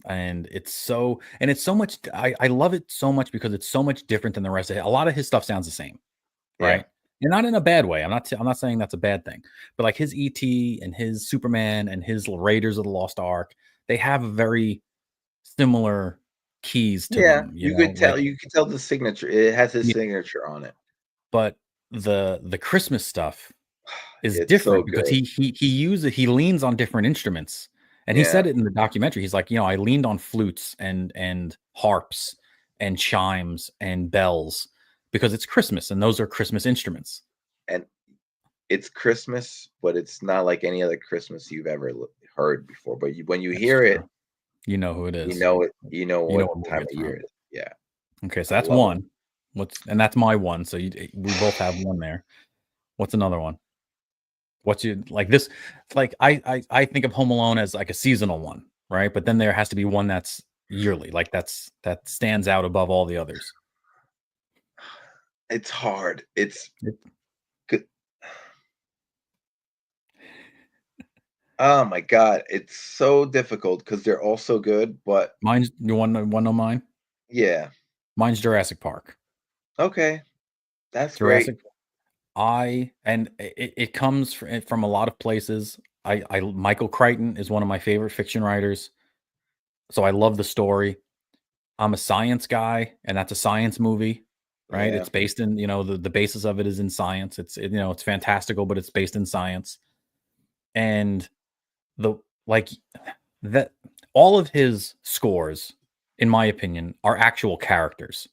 And it's so much. I love it so much because it's so much different than the rest of it. A lot of his stuff sounds the same, right? And not in a bad way. I'm not saying that's a bad thing, but like his E.T. and his Superman and his Raiders of the Lost Ark, they have very similar keys to them. You could tell. You could tell the signature. It has his signature on it. But the Christmas stuff is different because he leans on different instruments. And he said it in the documentary. He's like, I leaned on flutes and harps and chimes and bells because it's Christmas and those are Christmas instruments. And it's Christmas, but it's not like any other Christmas you've ever heard before. But when you hear it, you know who it is. You know it. You know what time of year it is. Yeah. Okay, so that's one. And that's my one. So we both have one there. What's another one? What's you like this? Like I think of Home Alone as like a seasonal one, right? But then there has to be one that's yearly, like that stands out above all the others. It's hard. It's good. Oh my god, it's so difficult because they're all so good. But mine's you want to know mine? Yeah, mine's Jurassic Park. Okay, that's Jurassic. Great. It comes from a lot of places. Michael Crichton is one of my favorite fiction writers, so I love the story. I'm a science guy, and that's a science movie, right? It's based in the basis of it is in science. It's it's fantastical, but it's based in science, and that all of his scores, in my opinion, are actual characters.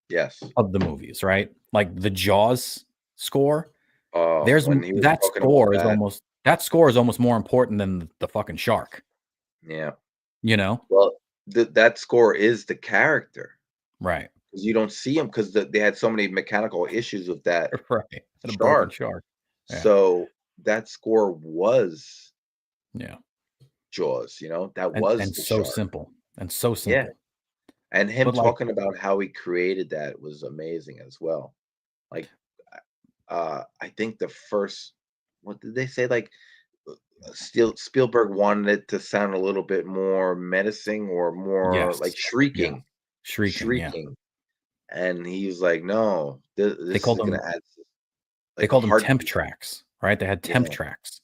Yes, of the movies, right? Like the Jaws score. Oh, that score is almost more important than the fucking shark. Yeah. Well, that score is the character, right? Because you don't see him because they had so many mechanical issues with that shark. Yeah. So that score was Jaws. That was and so shark. simple and so simple. And him But, like talking about how he created that was amazing as well. Like, I think the first what did they say? Like, Spielberg wanted it to sound a little bit more menacing or more like yes. Yeah. shrieking, Shrieking, yeah. shrieking, and he was like, "No, They this called is gonna them add they like a called them temp heartbeat." tracks, right? They had temp Yeah, tracks.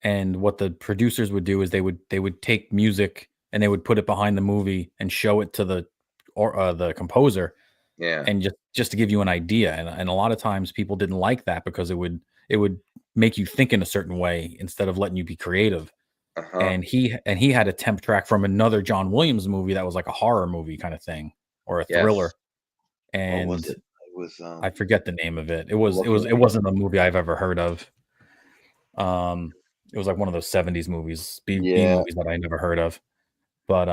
And what the producers would do is they would take music and they would put it behind the movie and show it to the composer yeah, and just to give you an idea. And a lot of times people didn't like that because it would make you think in a certain way instead of letting you be creative. uh-huh, And he had a temp track from another John Williams movie that was like a horror movie kind of thing or a yes. thriller. What was And it? It was, I forget the name of it. It was it looking was it like wasn't a movie I've ever heard of. Um, it was like one of those 70s movies, B yeah, movies that I never heard of. But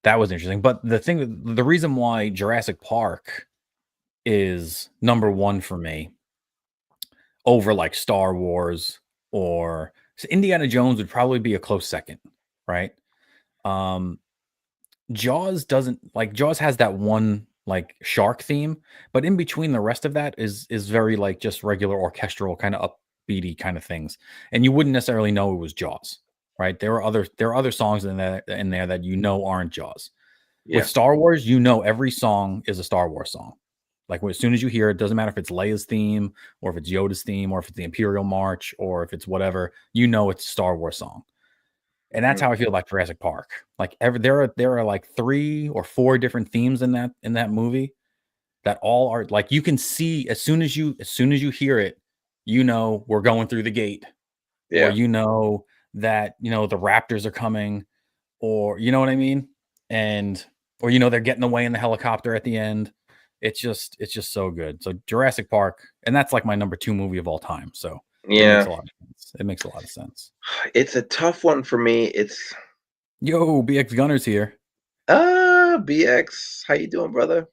that was interesting. But the reason why Jurassic Park is number one for me over like Star Wars or Indiana Jones would probably be a close second, right? Um, Jaws has that one like shark theme, but in between the rest of that is very like just regular orchestral kind of upbeaty kind of things. And you wouldn't necessarily know it was Jaws, right? There are other songs in there that aren't Jaws. With yeah, Star Wars, every song is a Star Wars song. Like as soon as you hear it, doesn't matter if it's Leia's theme or if it's Yoda's theme or if it's the Imperial March or if it's whatever, it's a Star Wars song. And that's mhm, how I feel about Jurassic Park. Like there are like 3 or 4 different themes in that movie that all are like you can see as soon as you hear it, we're going through the gate, or yeah, that the raptors are coming, or you know what I mean? And or they're getting away in the helicopter at the end. It's just so good. So Jurassic Park, and that's like my number 2 movie of all time. So it makes yeah. a lot of sense. It makes a lot of sense. It's a tough one for me. It's Yo, BX Gunner's here. BX, how you doing, brother?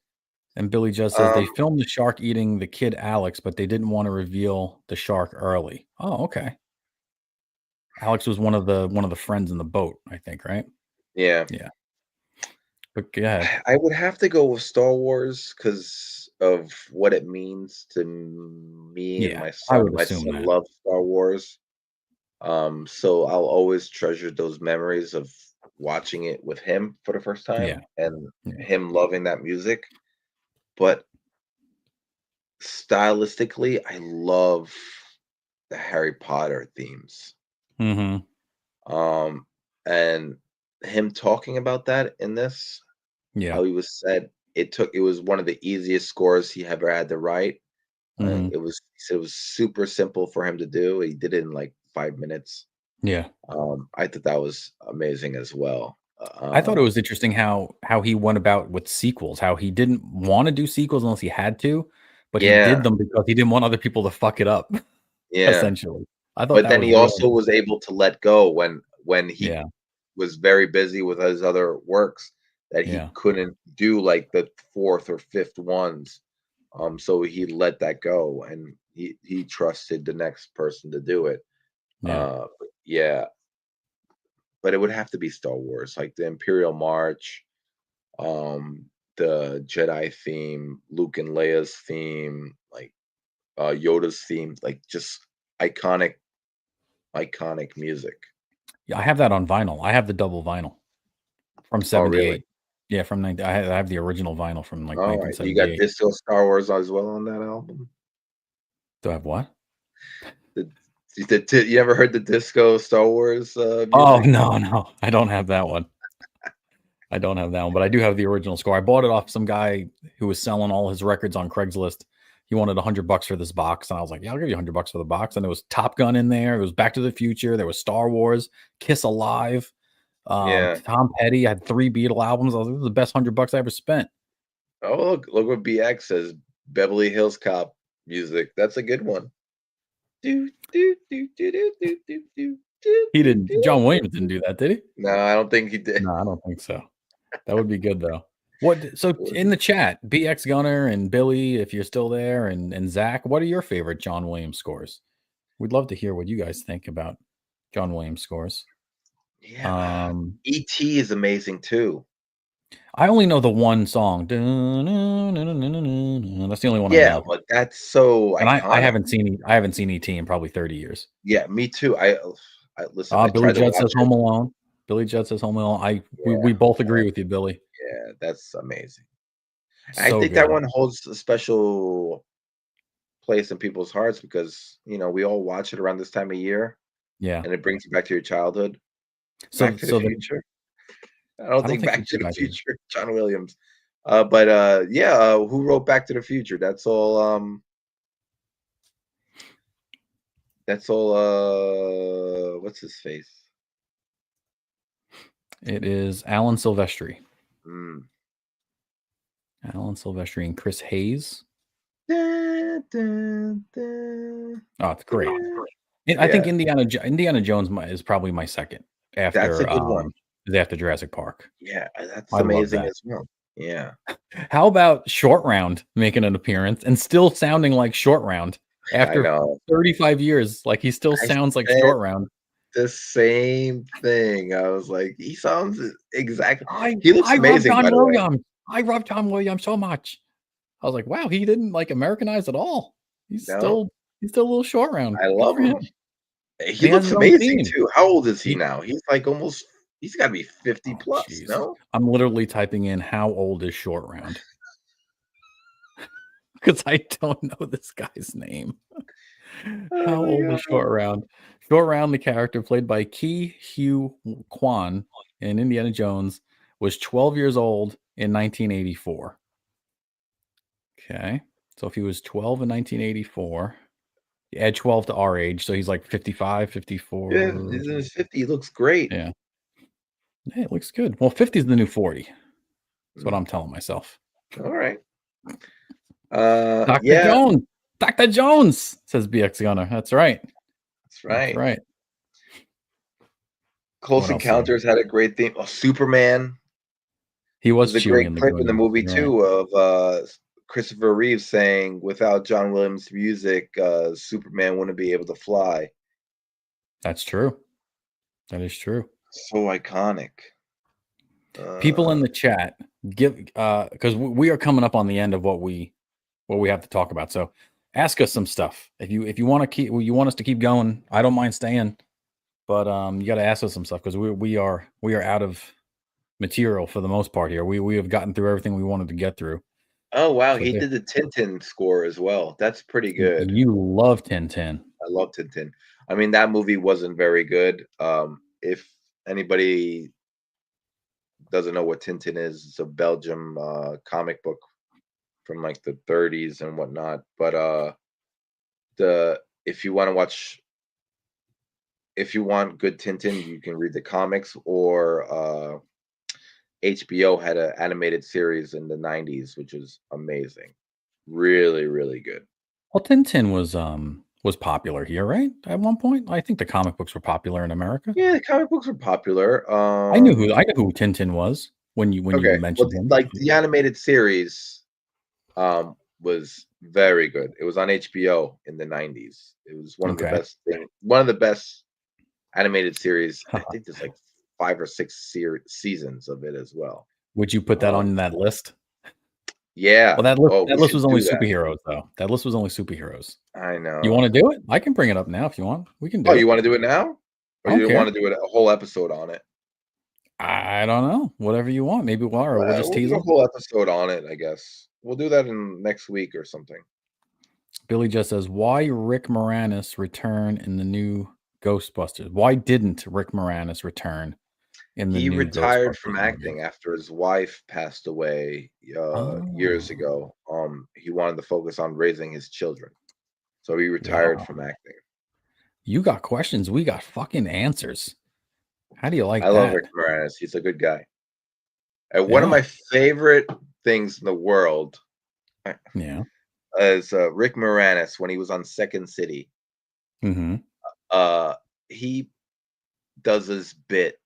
And Billy just says Um, they filmed the shark eating the kid Alex, but they didn't want to reveal the shark early. Oh, okay. Alex was one of the friends in the boat, I think, right? yeah. Yeah. But go ahead. I would have to go with Star Wars because of what it means to me and Yeah, my I son. would My assume son that. loves Star Wars. So I'll always treasure those memories of watching it with him for the first Yeah. time and Yeah. him loving that music. But stylistically, I love the Harry Potter themes. Mhm. Um, and him talking about that in this, Yeah. how he was said it was one of the easiest scores he ever had to write. Mhm. He said it was super simple for him to do. He did it in like 5 minutes. Yeah. I thought that was amazing as well. I thought it was interesting how he went about with sequels, how he didn't wanna do sequels unless he had to, but he did Yeah, them because he didn't want other people to fuck it up, yeah. essentially. I thought But that then was he really also was able to let go when he Yeah. was very busy with his other works that he Yeah. couldn't do like the fourth or fifth ones. So he let that go and he trusted the next person to do it. Yeah. Yeah, but it would have to be Star Wars, like the Imperial March, um, the Jedi theme, Luke and Leia's theme, like Yoda's theme, like just iconic, iconic music. Yeah, I have that on vinyl. I have the double vinyl from Oh, really? '78. Yeah, from 90 I have the original vinyl from, like, All right. You got 1978. Disco Star Wars as well on that album? Do I have what? The, you ever heard the Disco Star Wars Oh, music? no, no, I don't have that one. I don't have that one, but I do have the original score. I bought it off some guy who was selling all his records on Craigslist. He wanted $100 for this box, and I was like, "Yeah, I'll give you $100 for the box." And there was Top Gun in there. It was Back to the Future. There was Star Wars, Kiss Alive, Yeah. Tom Petty. I had 3 Beatle albums. I was like, "This is the best $100 I ever spent." Oh, look what BX says. Beverly Hills Cop music. That's a good one. Do, do, do, do, do, do, do, do, do, He do, didn't. do. John Williams didn't do that, did he? No, I don't think he did. No, I don't think so. That would be good though. What? So in the chat, BX Gunner and Billy, if you're still there, and Zach, what are your favorite John Williams scores? We'd love to hear what you guys think about John Williams scores. Yeah. Um, E.T. is amazing too. I only know the one song. That's the only one I know. But that's so and iconic. I haven't seen ET in probably 30 years. Yeah, me too. I listen. I Billy tried to Judd says watch Home it. Alone. Billy Judd says Home Alone. We Yeah, both agree with you, Billy. yeah, that's amazing. I So think that good. one holds a special place in people's hearts because we all watch it around this time of year, Yeah. and it brings you back to your childhood. So Back to the Future. I don't think think Back to the I did. Future, John Williams. But yeah, who wrote Back to the Future? That's all. That's all. What's his face? It is Alan Silvestri. Mm. Alan Silvestri and Chris Hayes. Da, da, da, Oh, it's great. Yeah. I think Indiana Jones is probably my second after That's a good one. after Jurassic Park. Yeah, that's I love amazing that. as well. Yeah. How about Short Round making an appearance and still sounding like Short Round I after know. 35 years? Like he still I sounds like said Short Round. the same thing. I was like, he sounds exactly. I He looks love amazing, John by the way. Williams. I love John Williams so much. I was like, wow, he didn't like Americanize at all. He's No, still a little Short Round. I Good love for him. him. He And he has looks his own amazing theme. too. How old is he He, now? He's like almost. He's got to be 50 oh, plus. jeez. No. I'm literally typing in how old is Short Round because I don't know this guy's name. How Oh old my is Short Round? Short Round, the character played by Ke Huy Quan in Indiana Jones, was 12 years old in 1984. Okay. So if he was 12 in 1984, add 12 to our age. So he's like 55, 54. Yeah, he's in his 50. He looks great. Yeah. Hey, it looks good. Well, 50 is the new 40. That's what I'm telling myself. All right. Dr. Yeah. Jones. Dr. Jones, says BX Gunner. That's right. That's right. That's right. Close Encounters had a great theme. Oh, Superman. He was There's a great clip in the movie too of Christopher Reeve saying, "Without John Williams' music, Superman wouldn't be able to fly." That's true. That is true. So iconic. People in the chat give because we are coming up on the end of what we have to talk about. So ask us some stuff if you want us to keep going. I don't mind staying, but you got to ask us some stuff because we are out of material for the most part here. We have gotten through everything we wanted to get through. Oh wow, so he did the Tintin score as well. That's pretty good. You love Tintin. I love Tintin. I mean, that movie wasn't very good. If anybody doesn't know what Tintin is, it's a Belgium comic book from like the 30s and whatnot. But if you want good Tintin, you can read the comics, or HBO had an animated series in the 90s, which is amazing. Really, really good. Well, Tintin was popular here, right? At one point, I think the comic books were popular in America. Yeah, the comic books were popular. I knew who Tintin was when you mentioned him. Like the animated series was very good. It was on HBO in the 90s. It was one of the best animated series. I think there's like 5 or 6 seasons of it as well. Would you put that on that list? Yeah. Well, that list was only superheroes, though. That list was only superheroes. I know. You want to do it? I can bring it up now if you want. We can do it. Oh, you want to do it now? Or you want to do it a whole episode on it? I don't know. Whatever you want. Maybe we'll just tease do a whole episode on it, I guess. We'll do that in next week or something. Billy just says, why Rick Moranis return in the new Ghostbusters? Why didn't Rick Moranis return in the new Ghostbusters? He retired from acting after his wife passed away years ago. He wanted to focus on raising his children. So he retired from acting. You got questions. We got fucking answers. How do you like that? I love Rick Moranis. He's a good guy. And one of my favorite things in the world is Rick Moranis when he was on Second City. Mm-hmm. He does this bit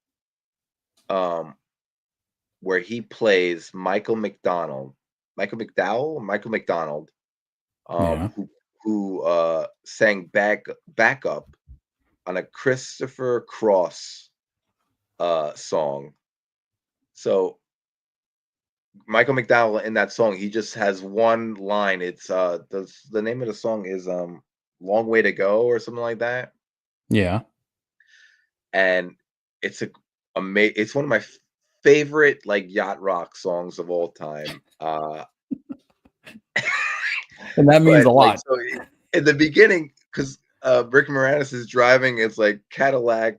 where he plays Michael McDonald, who sang backup on a Christopher Cross song. So Michael McDowell in that song, he just has one line. It's the name of the song is Long Way to Go or something like that. Yeah. And it's it's one of my favorite like yacht rock songs of all time. And that means But a like, lot. so in the beginning, because Rick Moranis is driving, it's like Cadillac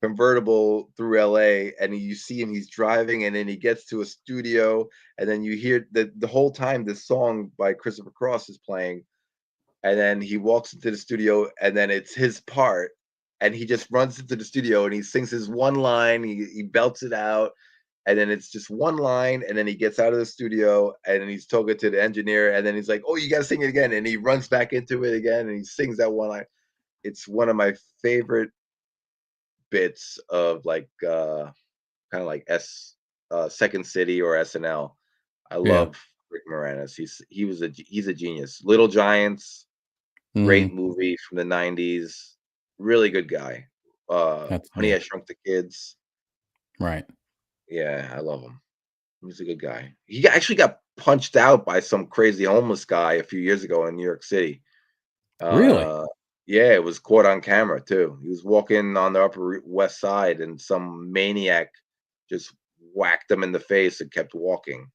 convertible through LA, and you see him, he's driving, and then he gets to a studio, and then you hear the whole time this song by Christopher Cross is playing, and then he walks into the studio, and then it's his part, and he just runs into the studio and he sings his one line, he belts it out, and then it's just one line, and then he gets out of the studio, and then he's talking to the engineer, and then he's like, "Oh, you got to sing it again," and he runs back into it again, and he sings that one line. It's one of my favorite bits of like kind of like Second City or SNL. I Yeah. love Rick Moranis. He's a genius. Little Giants, great movie from the '90s. Really good guy. Honey, I Shrunk the Kids. Right. Yeah, I love him. He's a good guy. He actually got punched out by some crazy homeless guy a few years ago in New York City. Really? Yeah, it was caught on camera too. He was walking on the Upper West Side, and some maniac just whacked him in the face and kept walking.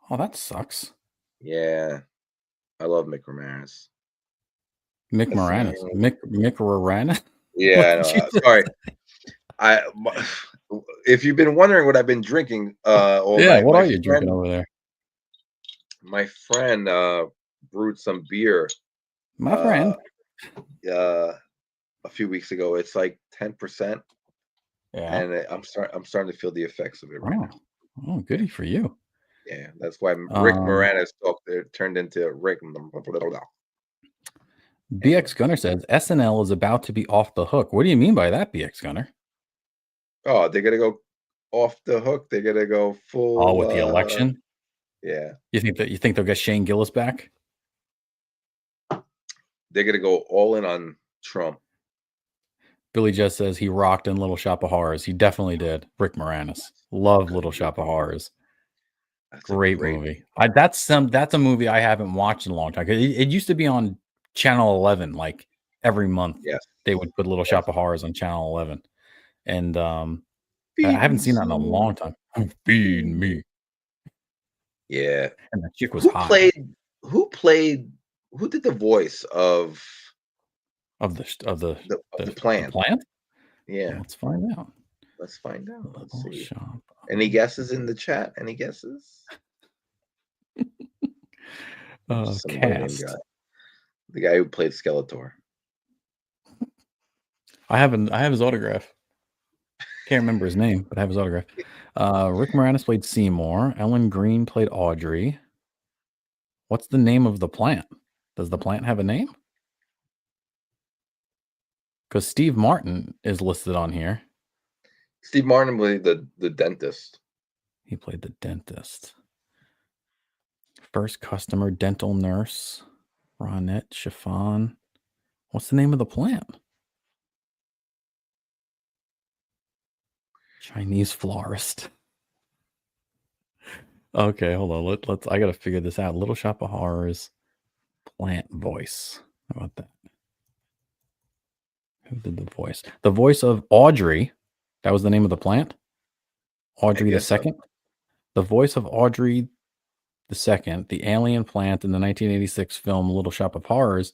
Oh, that sucks. Yeah, I love Mick Moranis. Mick Moranis. Mick Moranis? Yeah, I know. Sorry. If you've been wondering what I've been drinking all night, what are you drinking over there? My friend brewed some beer. My friend. A few weeks ago. It's like 10%. Yeah. And I'm starting to feel the effects of it right now. Oh, goody for you. Yeah, that's why Rick Moranis turned into Rick. BX Gunner says SNL is about to be off the hook. What do you mean by that, BX Gunner? Oh, they're gonna go off the hook. They're gonna go full. Oh, with the election? Yeah. You think they'll get Shane Gillis back? They're gonna go all in on Trump. Billy just says he rocked in Little Shop of Horrors. He definitely did. Rick Moranis. Love Little Shop of Horrors. Great movie. That's a movie I haven't watched in a long time. It used to be on Channel 11 like every month. Yes. They would put Little Shop of Horrors on Channel 11. And I haven't seen that in a long time. Feed me. Yeah. And the chick was hot. Who did the voice of the plant? The plant? Yeah. Let's find out. Let's see. Any guesses in the chat? Any guesses? Cast. The guy who played Skeletor. I have his autograph. Can't remember his name, but I have his autograph. Rick Moranis played Seymour. Ellen Green played Audrey. What's the name of the plant? Does the plant have a name? Because Steve Martin is listed on here. Steve Martin played the dentist. He played the dentist. First customer, dental nurse, Ronette Chiffon. What's the name of the plant? Chinese florist. Okay, hold on. Let's. I gotta figure this out. Little Shop of Horrors, plant voice. How about that? Who did the voice? The voice of Audrey. That was the name of the plant. Audrey the Second. So. The voice of Audrey the Second, the alien plant in the 1986 film Little Shop of Horrors,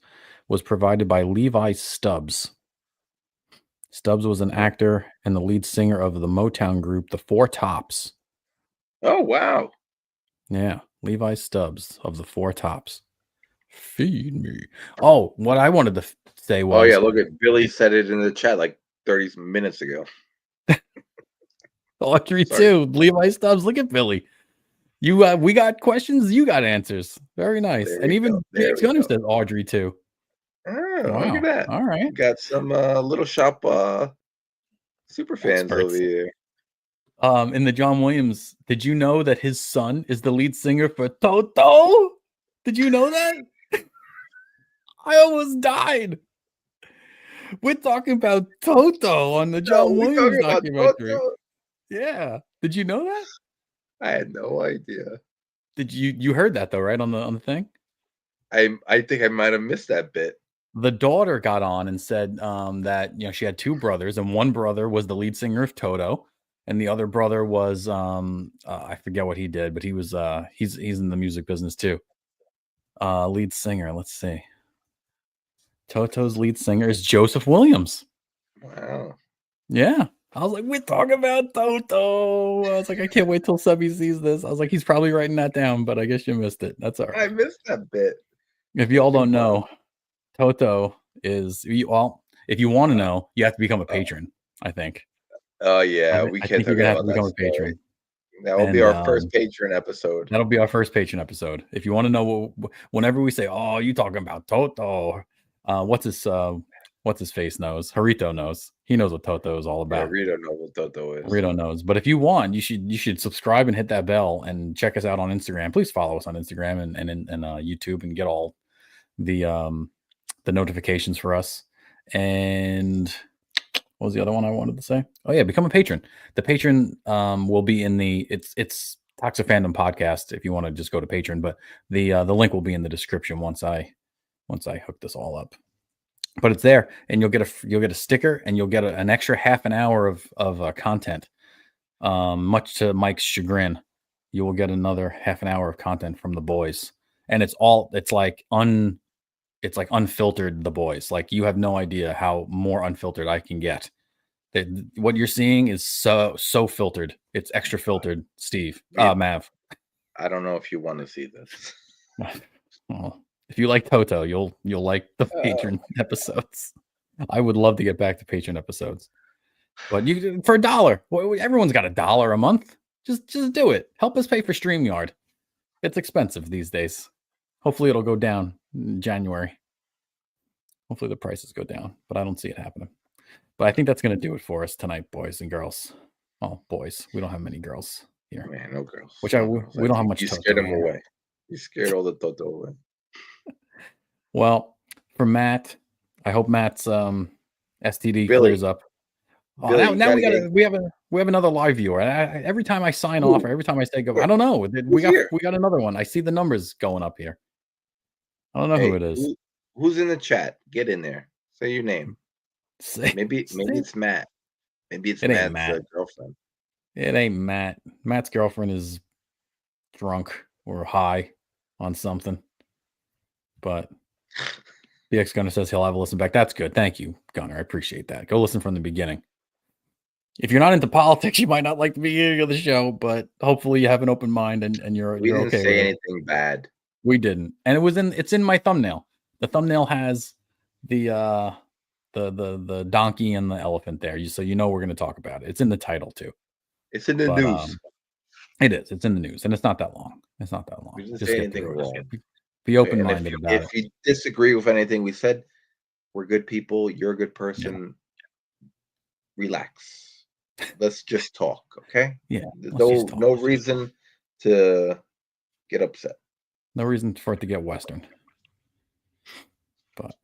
was provided by Levi Stubbs. Stubbs was an actor and the lead singer of the Motown group, the Four Tops. Oh, wow. Yeah, Levi Stubbs of the Four Tops. Feed me. Oh, what I wanted to say was... Oh, yeah, look at Billy said it in the chat like 30 minutes ago. Audrey too. Levi Stubbs. Look at Billy. You we got questions, you got answers. Very nice. And even James Gunner says Audrey too. Oh, wow. Look at that. All right. Got some Little Shop super fans over here. In the John Williams, did you know that his son is the lead singer for Toto? Did you know that? I almost died. We're talking about Toto on the John Williams documentary. Yeah. Did you know that? I had no idea. Did you heard that though, right? On the thing? I think I might have missed that bit. The daughter got on and said that she had two brothers, and one brother was the lead singer of Toto, and the other brother was I forget what he did, but he was he's in the music business too. Lead singer, let's see. Toto's lead singer is Joseph Williams. Wow. Yeah. I was like, we're talking about Toto. I was like, I can't wait till Sebby sees this. I was like, he's probably writing that down, but I guess you missed it. That's all right. I missed that bit. If you all don't know, Toto is if you want to know, you have to become a patron, I think. Oh yeah, we I can't think you're gonna have to become a patron. That will be our first patron episode. That'll be our first patron episode. If you want to know, whenever we say, "Oh, you talking about Toto?" What's his face knows? Harito knows. He knows what Toto is all about. Yeah, Rito knows what Toto is. Rito knows. But if you want, you should subscribe and hit that bell and check us out on Instagram. Please follow us on Instagram and YouTube and get all the notifications for us. And what was the other one I wanted to say? Oh yeah, become a patron. The patron will be in the it's Toxic Fandom podcast if you want to just go to Patreon, but the link will be in the description once I hook this all up. But it's there, and you'll get a sticker, and you'll get an extra half an hour of content. Much to Mike's chagrin, you will get another half an hour of content from the boys, and it's like unfiltered. The boys, like, you have no idea how more unfiltered I can get. What you're seeing is so filtered. It's extra filtered, Steve. Mav. I don't know if you want to see this. Well, if you like Toto, you'll like the patron episodes. I would love to get back to patron episodes, but you for $1. Everyone's got $1 a month. Just do it. Help us pay for StreamYard. It's expensive these days. Hopefully it'll go down in January. Hopefully the prices go down, but I don't see it happening. But I think that's going to do it for us tonight, boys and girls. Oh, boys. We don't have many girls here. Man, no girls. We don't have much. You scared them away. You scared all the Toto away. Well, for Matt, I hope Matt's STD clears up. Oh, Billy, now we have another live viewer. Every time I sign off, or every time I say go, I don't know. We got another one. I see the numbers going up here. I don't know who it is. Who's in the chat? Get in there. Say your name. Maybe it's Matt. Maybe it's Matt's girlfriend. It ain't Matt. Matt's girlfriend is drunk or high on something. But BX Gunner says he'll have a listen back. That's good. Thank you, Gunner. I appreciate that. Go listen from the beginning. If you're not into politics, you might not like the beginning of the show, but hopefully you have an open mind and you're okay. We didn't say anything bad. We didn't. And it's in my thumbnail. The thumbnail has the donkey and the elephant there. So you know we're going to talk about it. It's in the title too. It's in the news. It is. It's in the news, and it's not that long. We didn't say anything wrong. Be open-minded about it. If you disagree with anything we said, we're good people. You're a good person. Yeah. Relax. Let's just talk, okay? Yeah. No reason to get upset. No reason for it to get Western. But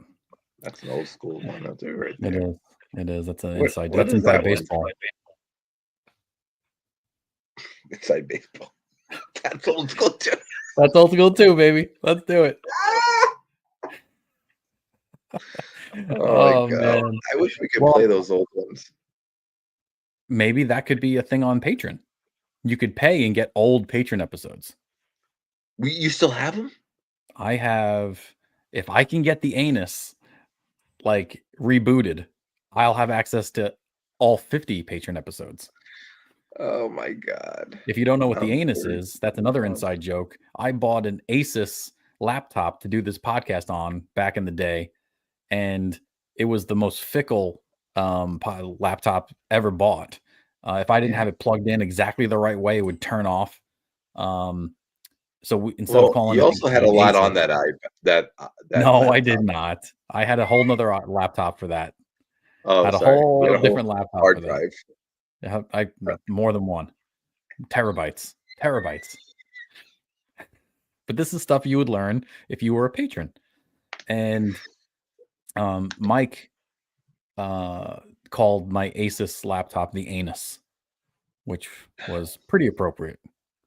that's an old school one out there, right there. It is. That's an inside. That's inside baseball. Inside baseball. That's old school too. That's old school too, baby. Let's do it. Oh man. I wish we could play those old ones. Maybe that could be a thing on Patreon. You could pay and get old Patreon episodes. You still have them? I have. If I can get the anus like rebooted, I'll have access to all 50 Patreon episodes. Oh my god. If you don't know what the anus is, that's another inside joke. I bought an Asus laptop to do this podcast on back in the day, and it was the most fickle laptop ever bought. If I didn't have it plugged in exactly the right way, it would turn off. So instead of calling, you also had a lot on that No, I did not. I had a whole nother laptop for that. Oh, had a whole different laptop. Hard drive. I more than one. Terabytes. But this is stuff you would learn if you were a patron. And Mike called my Asus laptop the anus, which was pretty appropriate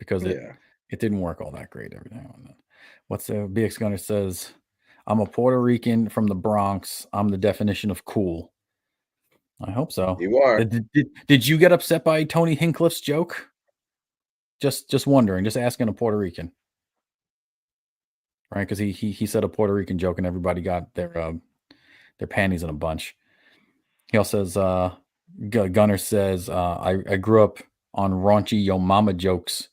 because it didn't work all that great every now and then. What's the BX Gunner says? I'm a Puerto Rican from the Bronx. I'm the definition of cool. I hope so. You are. Did you get upset by Tony Hinchcliffe's joke? Just wondering, just asking a Puerto Rican. Right? Because he said a Puerto Rican joke and everybody got their panties in a bunch. He also says, Gunner says, I grew up on raunchy yo mama jokes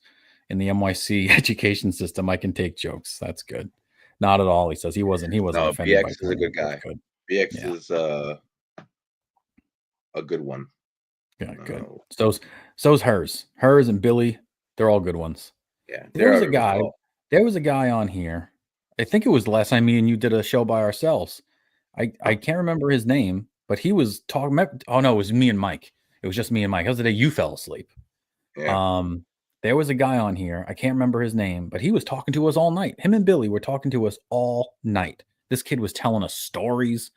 in the NYC education system. I can take jokes. That's good. Not at all. He says he wasn't offended. BX is a good guy. BX is a good one. Yeah, good. So's hers and Billy. They're all good ones. Yeah. There was a guy on here. I think it was the last time me and you did a show by ourselves. I can't remember his name, but he was talking. Oh no, it was me and Mike. It was just me and Mike. That was the day you fell asleep. Yeah. There was a guy on here. I can't remember his name, but he was talking to us all night. Him and Billy were talking to us all night. This kid was telling us stories.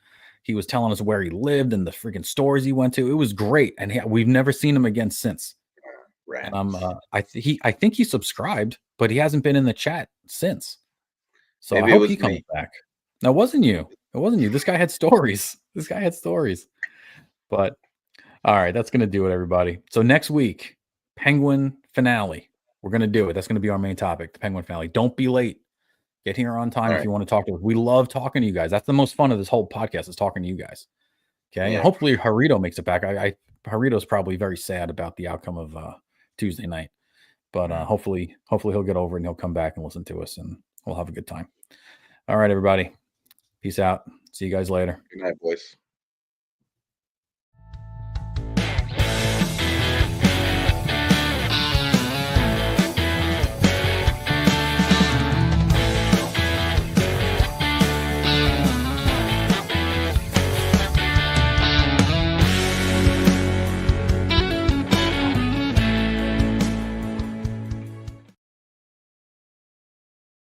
He was telling us where he lived and the freaking stores he went to. It was great, and we've never seen him again since. Right. And I think he subscribed, but he hasn't been in the chat since. So maybe I hope he comes back. No, it wasn't you. It wasn't you. This guy had stories. But all right, that's gonna do it, everybody. So next week, Penguin finale. We're gonna do it. That's gonna be our main topic, the Penguin finale. Don't be late. Get here on time if you want to talk to us. We love talking to you guys. That's the most fun of this whole podcast is talking to you guys. Okay. Yeah. And hopefully Harito makes it back. Harito's probably very sad about the outcome of Tuesday night. But hopefully he'll get over it and he'll come back and listen to us and we'll have a good time. All right, everybody. Peace out. See you guys later. Good night, boys.